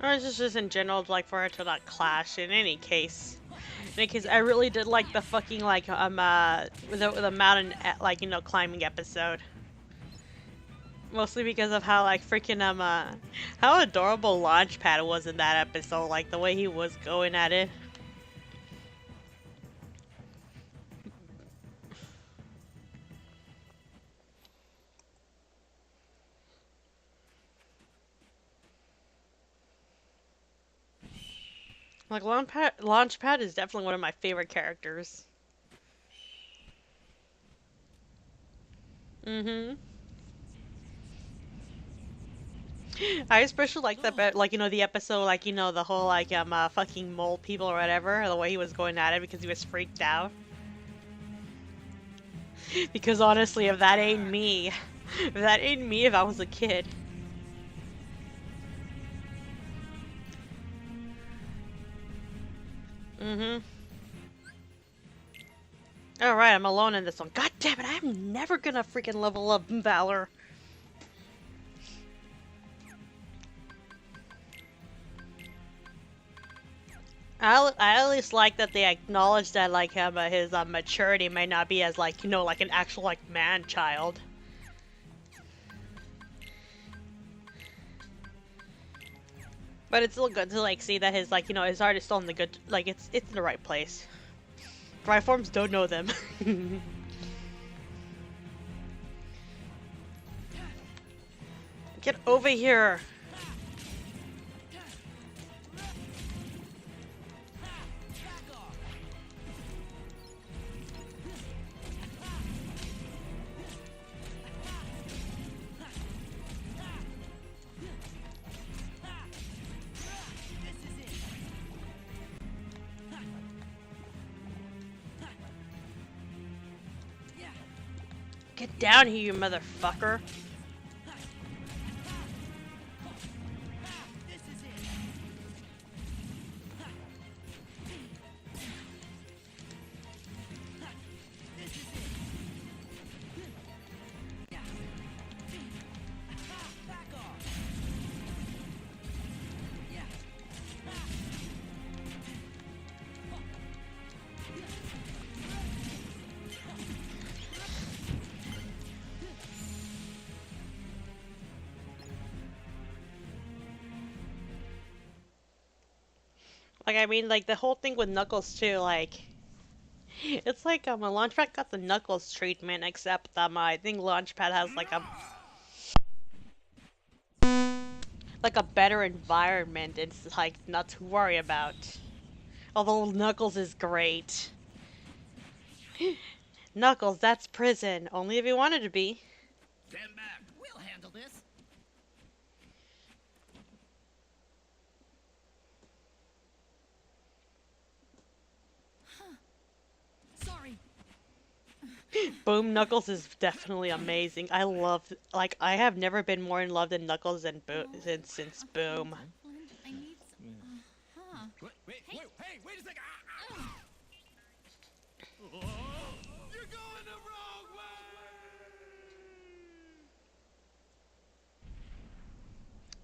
Or it's just in general, like for it to not clash. In any case, I really did like the fucking the mountain climbing episode. Mostly because of how freaking how adorable Launchpad was in that episode, like the way he was going at it. Like Launchpad is definitely one of my favorite characters. I especially like the the episode the whole fucking mole people or whatever, the way he was going at it because he was freaked out. Because honestly, if that ain't me, if I was a kid. Alright, I'm alone in this one. God damn it, I'm never gonna freaking level up Valor. I at least like that they acknowledge that like his maturity may not be as like, you know, like an actual like man child. But it's still good to like see that his like, you know, his heart is still in the good, like it's in the right place. Right forms don't know them. Get over here. Get down here, you motherfucker. Like, I mean, like, the whole thing with Knuckles, too, like... It's like, a Launchpad got the Knuckles treatment, except, I think Launchpad has, like, a... Like, a better environment, it's, like, not to worry about. Although Knuckles is great. Knuckles, that's prison. Only if you wanted to be. Stand back. We'll handle this. Sorry. Boom Knuckles is definitely amazing. I love, like, I have never been more in love than Knuckles than since Boom. I need some. Huh. Wait, wait a second. Oh, you're going the wrong way.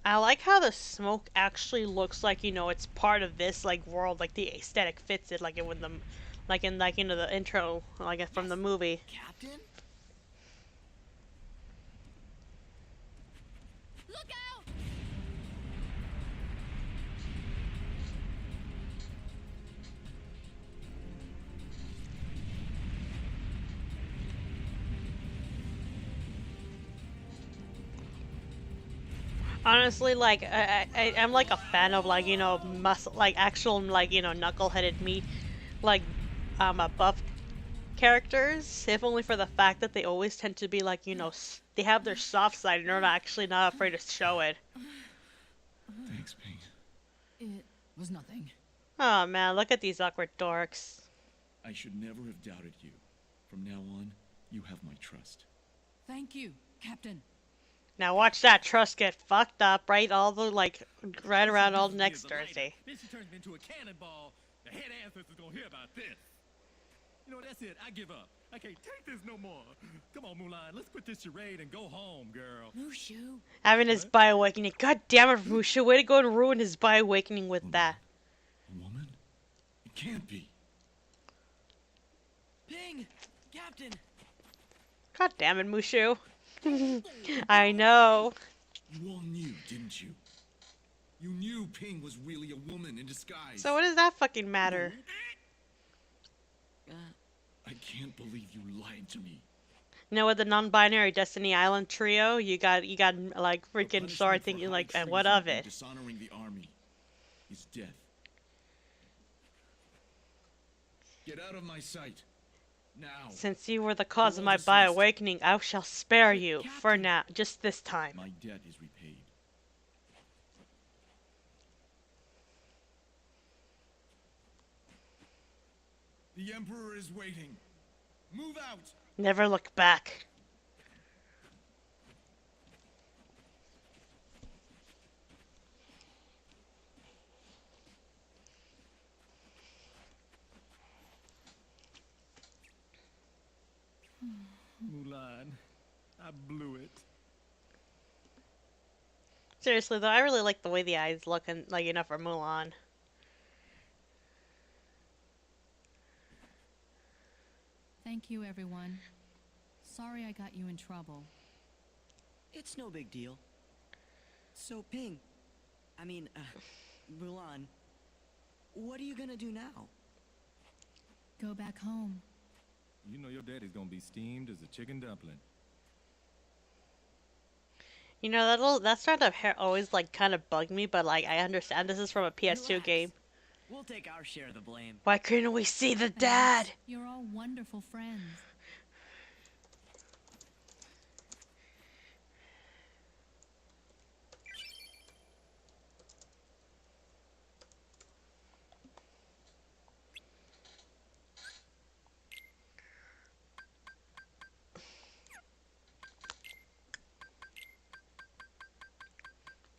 I like how the smoke actually looks like, you know, it's part of this, like, world, like, the aesthetic fits it, like, with them, like, in, like, you know, the intro, like, from the movie. Captain? Look out! Honestly, like, I'm, like, a fan of, like, you know, like, actual, like, you know, knuckle-headed meat, like, buff characters, if only for the fact that they always tend to be, like, you know, they have their soft side and they're actually not afraid to show it. Thanks, Ping. It was nothing. Oh, man, look at these awkward dorks. I should never have doubted you. From now on, you have my trust. Thank you, Captain. Now watch that trust get fucked up, right? All the, like, right around all next Here's the lighter. Thursday. Then she turns me into a cannonball. The head ancestor's gonna hear about this. You know, that's it. I give up. I can't take this no more. Come on, Mulan. Let's quit this charade and go home, girl. Mushu. Having his bi-awakening. God damn it, Mushu. Way to go and ruin his bi-awakening with that. A woman? It can't be. Ping! Captain! God damn it, Mushu. I know. You all knew, didn't you? You knew Ping was really a woman in disguise. So what does that fucking matter? I can't believe you lied to me. You know, with the non-binary Destiny Island trio, you got like The freaking punishment Sora for thinking high like, and treason what of and it? Dishonoring the army is death. Get out of my sight. Now. Since you were the cause of You're my dismissed. bi-awakening, I shall spare you for Captain. now, just this time. My debt is repaid. The Emperor is waiting. Move out! Never look back. Mulan, I blew it. Seriously though, I really like the way the eyes look and like enough for Mulan. Thank you, everyone. Sorry I got you in trouble. It's no big deal. So, Ping, Mulan, what are you gonna do now? Go back home. You know your daddy's gonna be steamed as a chicken dumpling. You know, that strand of hair always like kind of bugged me, but like I understand this is from a PS2 Relax. game. We'll take our share of the blame. Why couldn't we see the dad? Thanks. You're all wonderful friends.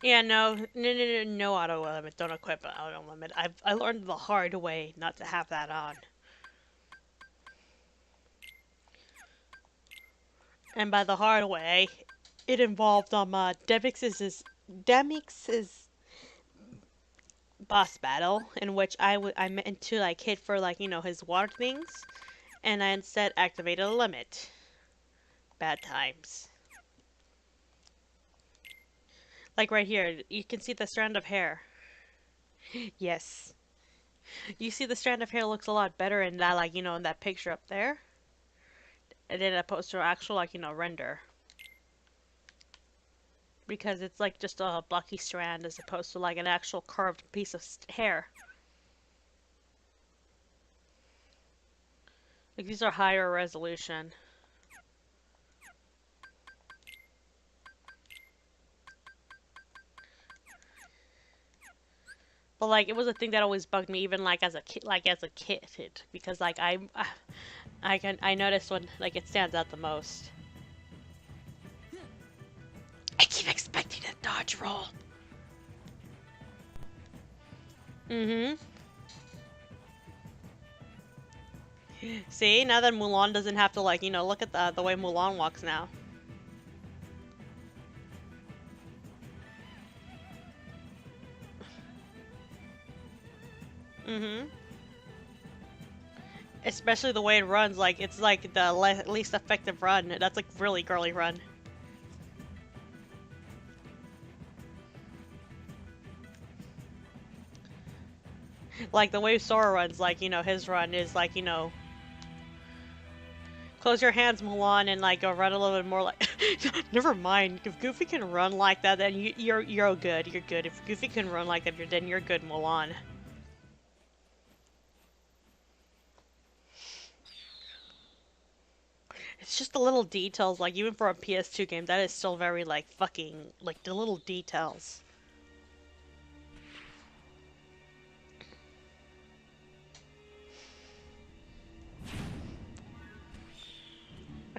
Yeah, no auto limit. Don't equip an auto limit. I learned the hard way not to have that on. And by the hard way, it involved Demix's boss battle, in which I meant to like hit for like his water things, and I instead activated a limit. Bad times. Like right here, you can see the strand of hair. Yes. You see the strand of hair looks a lot better in that, like, in that picture up there. And then opposed to actual, like, render. Because it's like just a blocky strand as opposed to like an actual curved piece of hair. Like these are higher resolution. But like it was a thing that always bugged me, even like as a kid, because like I noticed when like it stands out the most. I keep expecting a dodge roll. See, now that Mulan doesn't have to like look at the way Mulan walks now. Especially the way it runs, like it's like the least effective run. That's like really girly run. Like the way Sora runs, like his run is like close your hands, Mulan, and like go run a little bit more like. Never mind. If Goofy can run like that, then you're good. You're good. If Goofy can run like that, then you're good, Mulan. It's just the little details, like even for a PS2 game, that is still very like fucking like the little details.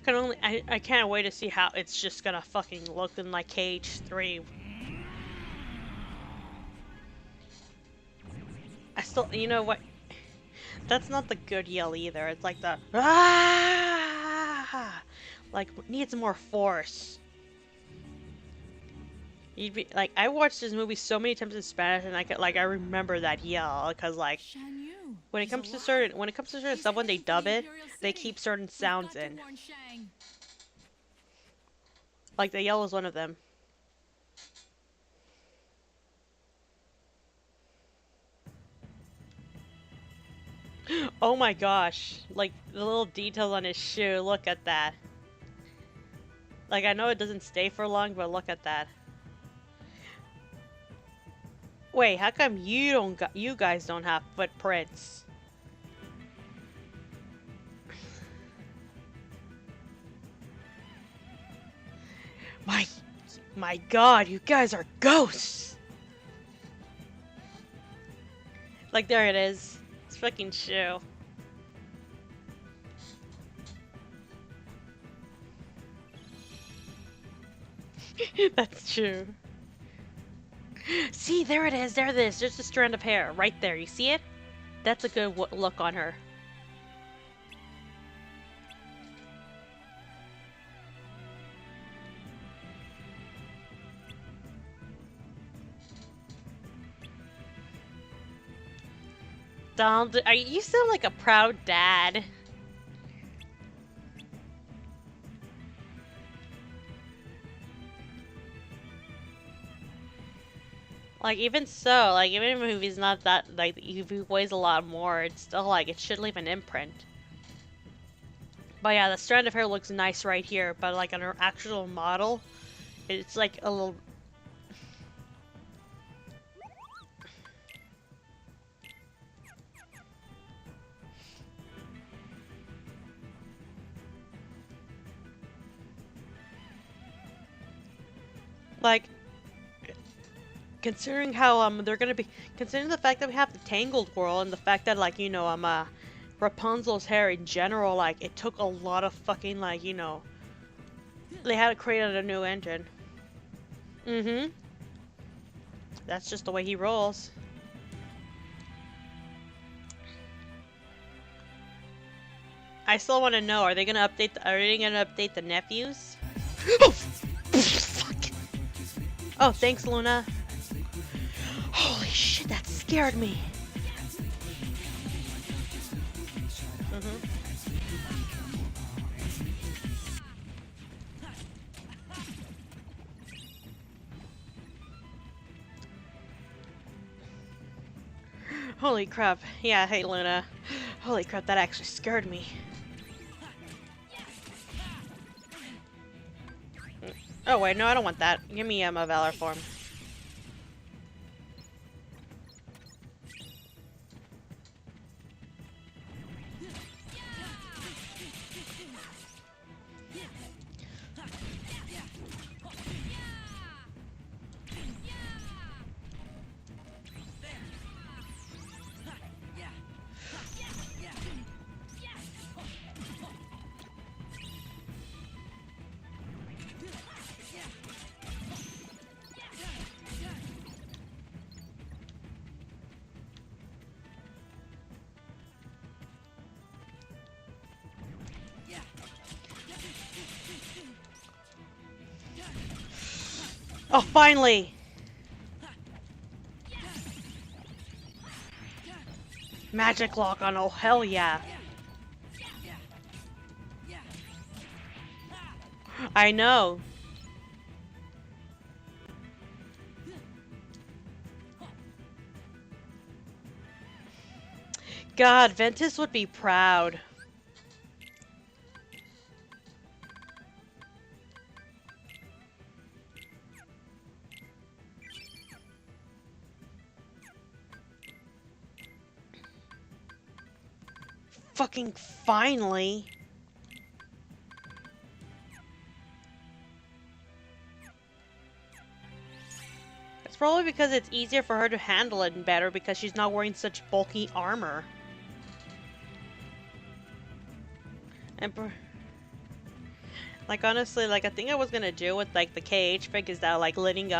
I can't wait to see how it's just gonna fucking look in like KH3. I still, you know what? That's not the good yell either. It's like the ah, like needs more force. You'd be like, I watched this movie so many times in Spanish, and I remember that yell because like when it comes to certain stuff when they dub it, they keep certain sounds in. Like the yell is one of them. Oh my gosh, like the little details on his shoe, look at that. Like I know it doesn't stay for long, but look at that. Wait, how come you guys don't have footprints? My god, you guys are ghosts! Like there it is. It's fucking shoe. That's true. See, there it is, there it is. Just a strand of hair right there. You see it? That's a good look on her. Donald, are you sound like a proud dad? Like, even so, like, even if he's not that, like, if he weighs a lot more, it's still, like, it should leave an imprint. But yeah, the strand of hair looks nice right here, but, like, on an actual model, it's, like, a little... Like, considering how, they're gonna be... Considering the fact that we have the Tangled World, and the fact that, like, you know, Rapunzel's hair in general, like, it took a lot of fucking, like, you know... They had to create a new engine. Mm-hmm. That's just the way he rolls. I still want to know, are they gonna update the nephews? Oh, fuck. Oh, thanks, Luna. Holy shit, that scared me. Holy crap. Yeah, hey Luna. Holy crap, that actually scared me. Oh wait, no, I don't want that. Give me a Valor form. Oh, finally! Magic lock on, oh hell yeah. I know. God, Ventus would be proud. Fucking finally. It's probably because it's easier for her to handle it better because she's not wearing such bulky armor. And like honestly, like I think I was gonna do with like the KH fig is that like letting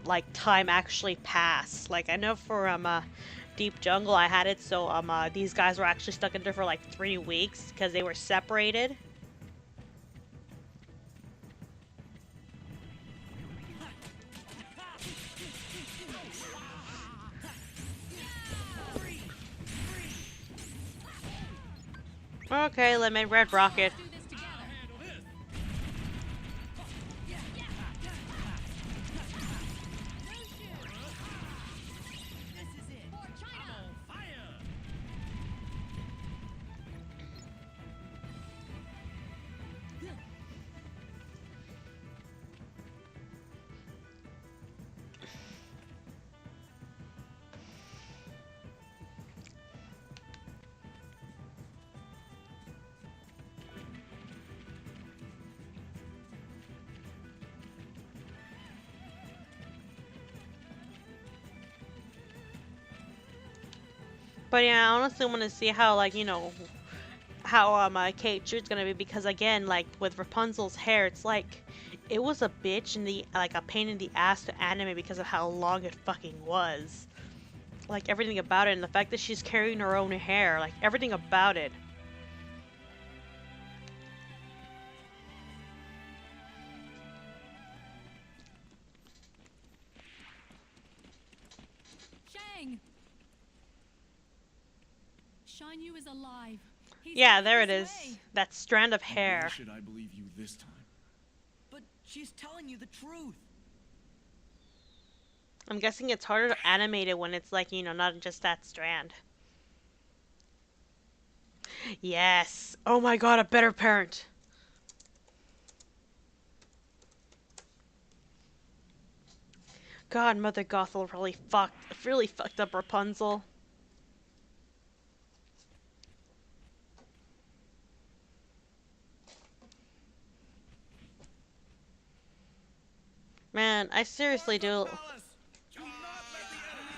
like time actually pass. Like I know for Deep Jungle I had it so these guys were actually stuck in there for like 3 weeks because they were separated. Okay, Lemon Red Rocket. But yeah, I honestly want to see how, like, you know, how Kate Jude's gonna be because again, like with Rapunzel's hair, it's like it was a bitch in the like a pain in the ass to animate because of how long it fucking was. Like everything about it, and the fact that she's carrying her own hair, like everything about it. Shang! Shan Yu is alive. He's Yeah, headed there it this is. way. That strand of Why hair. should I believe you this time? But she's telling you the truth. I'm guessing it's harder to animate it when it's like, you know, not just that strand. Yes. Oh my god, a better parent. God, Mother Gothel really fucked up Rapunzel. Man, I seriously do.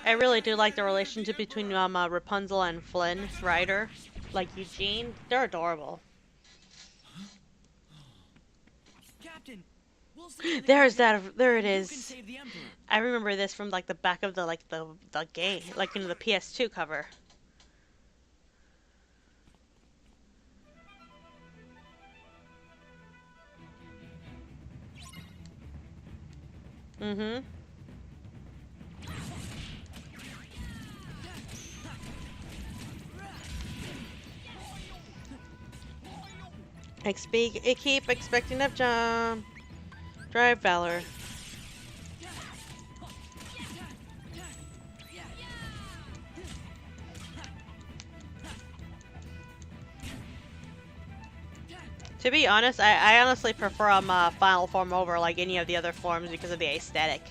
I really do like the relationship between Rapunzel and Flynn Rider, like Eugene. They're adorable. Captain, we'll see There's that. There it you can is. save the Emperor. I remember this from like the back of the game, like the PS2 cover. Mm-hmm. Keep expecting up jump. Drive Valor. To be honest, I honestly prefer Final Form over like any of the other forms because of the aesthetic.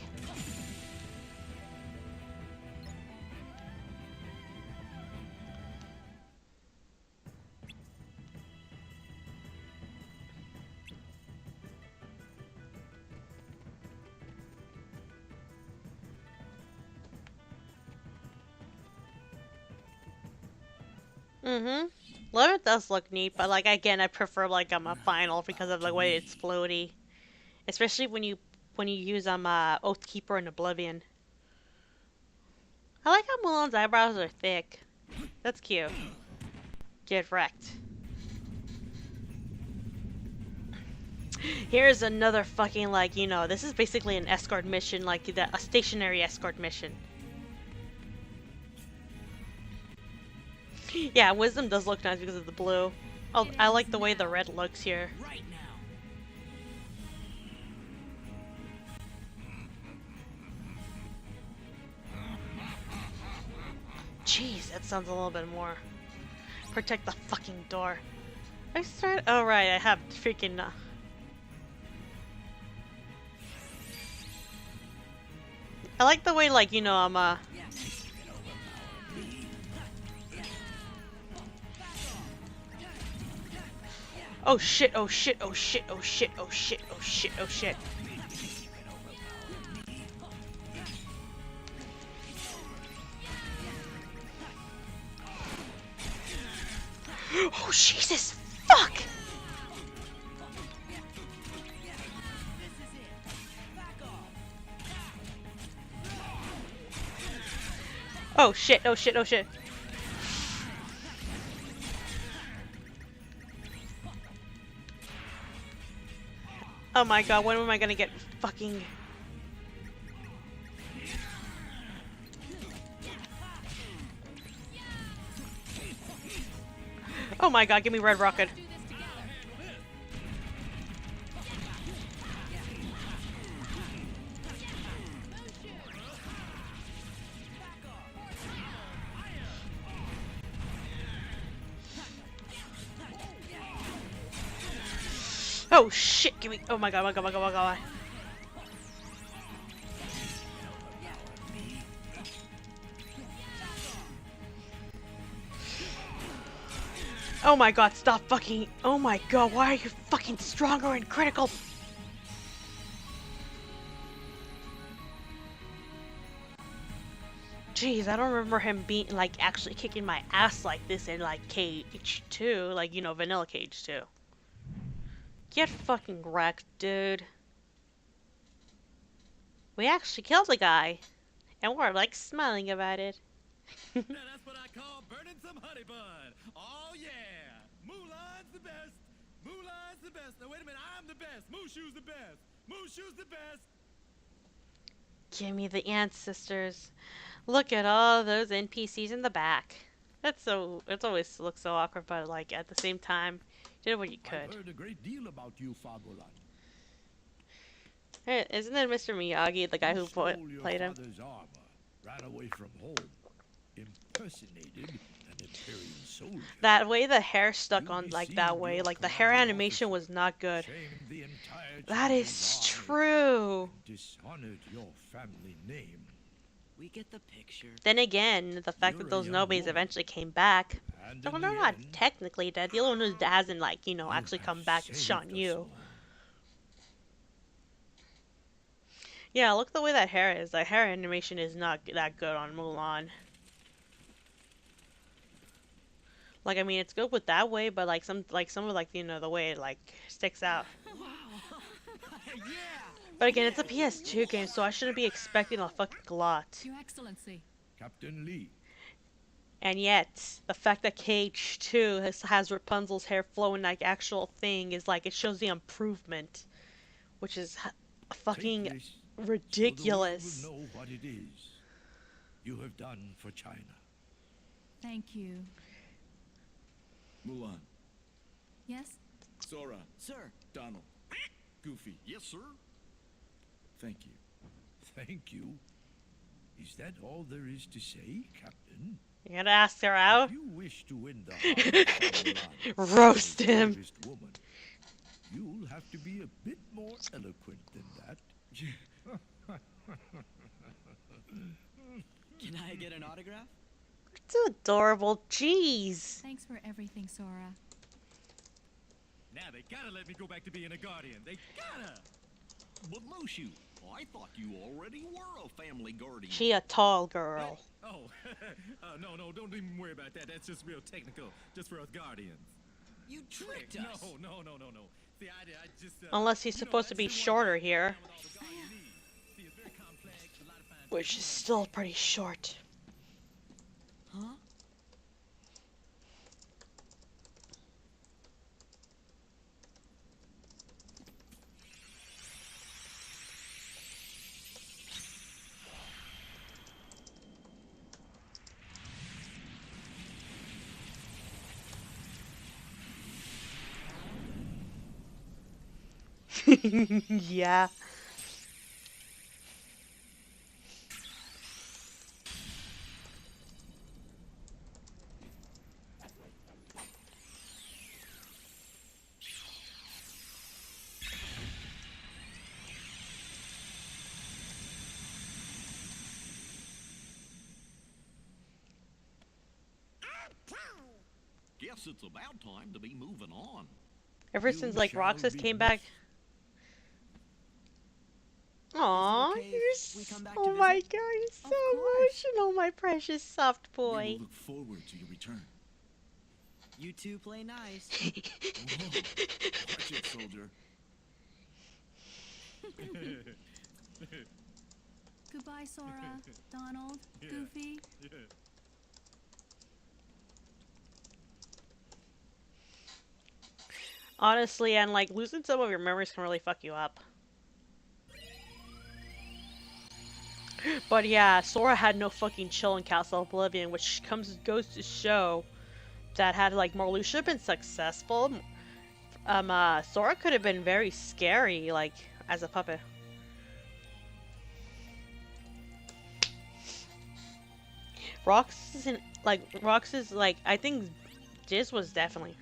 Mm-hmm. 11 does look neat, but like again, I prefer like a final because of the way it's floaty, especially when you use Oathkeeper and Oblivion. I like how Mulan's eyebrows are thick. That's cute. Get wrecked. Here's another fucking like, you know, this is basically an escort mission, like a stationary escort mission. Yeah, Wisdom does look nice because of the blue. Oh, I like the way the red looks here. Right now. Jeez, that sounds a little bit more. Protect the fucking door. I started. Oh right, I have freaking. I like the way, like, you know, Oh shit! Oh shit! Oh shit! Oh shit! Oh shit! Oh shit! Oh shit! Oh Jesus! Fuck! Oh shit! Oh shit! Oh shit! Oh my god! When am I gonna get fucking? Oh my god! Give me Red Rocket! Do this together. Oh shit! Give me! Oh my god! My god! My god! My god! Oh my god! Stop fucking! Oh my god! Why are you fucking stronger and critical? Jeez, I don't remember him being like actually kicking my ass like this in like Cage 2, like, you know, Vanilla Cage 2. Get fucking wrecked, dude. We actually killed a guy, and we're like smiling about it. Now that's what I call burning some honey bun. Oh yeah, Mulan's the best. Mulan's the best. Now wait a minute, I'm the best. Mushu's the best. Mushu's the best. Give me the ancestors. Look at all those NPCs in the back. It's always looks so awkward, but like at the same time, you did what you I've could. heard a great deal about you, Fagolan. Hey, isn't that Mr. Miyagi, the guy You who stole your played him? father's armor, ran away from home, impersonated an Imperial soldier. That way the hair stuck You on like deceived that way, your like the hair commanding animation officer, was not good. shamed the entire That is Chinese army, true. and dishonored your family name. We get the picture. Then again, the fact You're that a those young nobodies woman. eventually came back. And No, in they're the not end, technically dead. The only one who hasn't, like, you know, you actually have come back is saved Shan us Yu. all. Yeah, look the way that hair is. The hair animation is not that good on Mulan. Like, I mean, it's good with that way, but like some of like, you know, the way it like sticks out. Yeah. But again, it's a PS2 game, so I shouldn't be expecting a fucking lot. Your Excellency. Captain Lee, And yet, the fact that KH2 has Rapunzel's hair flowing like actual thing is like, it shows the improvement. Which is take fucking this ridiculous. so the world will know what it is you have done for China. Thank you. Mulan, Yes? Sora, Sir, Donald, Goofy. Yes, sir. Thank you. Thank you. Is that all there is to say, Captain? You gotta ask her out? If you wish to win the heart of Mulan, Roast the him. bravest woman, you'll have to be a bit more eloquent than that. can I get an autograph? It's adorable. Jeez. Thanks for everything, Sora. Now they gotta let me go back to being a guardian. They gotta. But Mushu, I thought you already were a family guardian. She a tall girl. Oh, no, don't even worry about that. That's just real technical, just for us guardians. You tricked us. No. See, I just. Unless he's you know, supposed to I be just didn't shorter want to here. with all the guardian needs. See, it's very complex, a lot of fine Which things is to still pretty short. Huh? Yeah. Guess it's about time to be moving on. Ever You since like shall Roxas be came back. missed. Aw, okay you're if we come back to oh my visit? god, you're Of so course. emotional, my precious soft We will boy. look forward to your return. You two play nice. Watch it, soldier. Goodbye, Sora, Donald, Yeah. Goofy. Yeah. Honestly, and like losing some of your memories can really fuck you up. But yeah, Sora had no fucking chill in Castle Oblivion, which goes to show that had like Marluxia been successful, Sora could have been very scary, like as a puppet. Roxas is like I think Diz was definitely.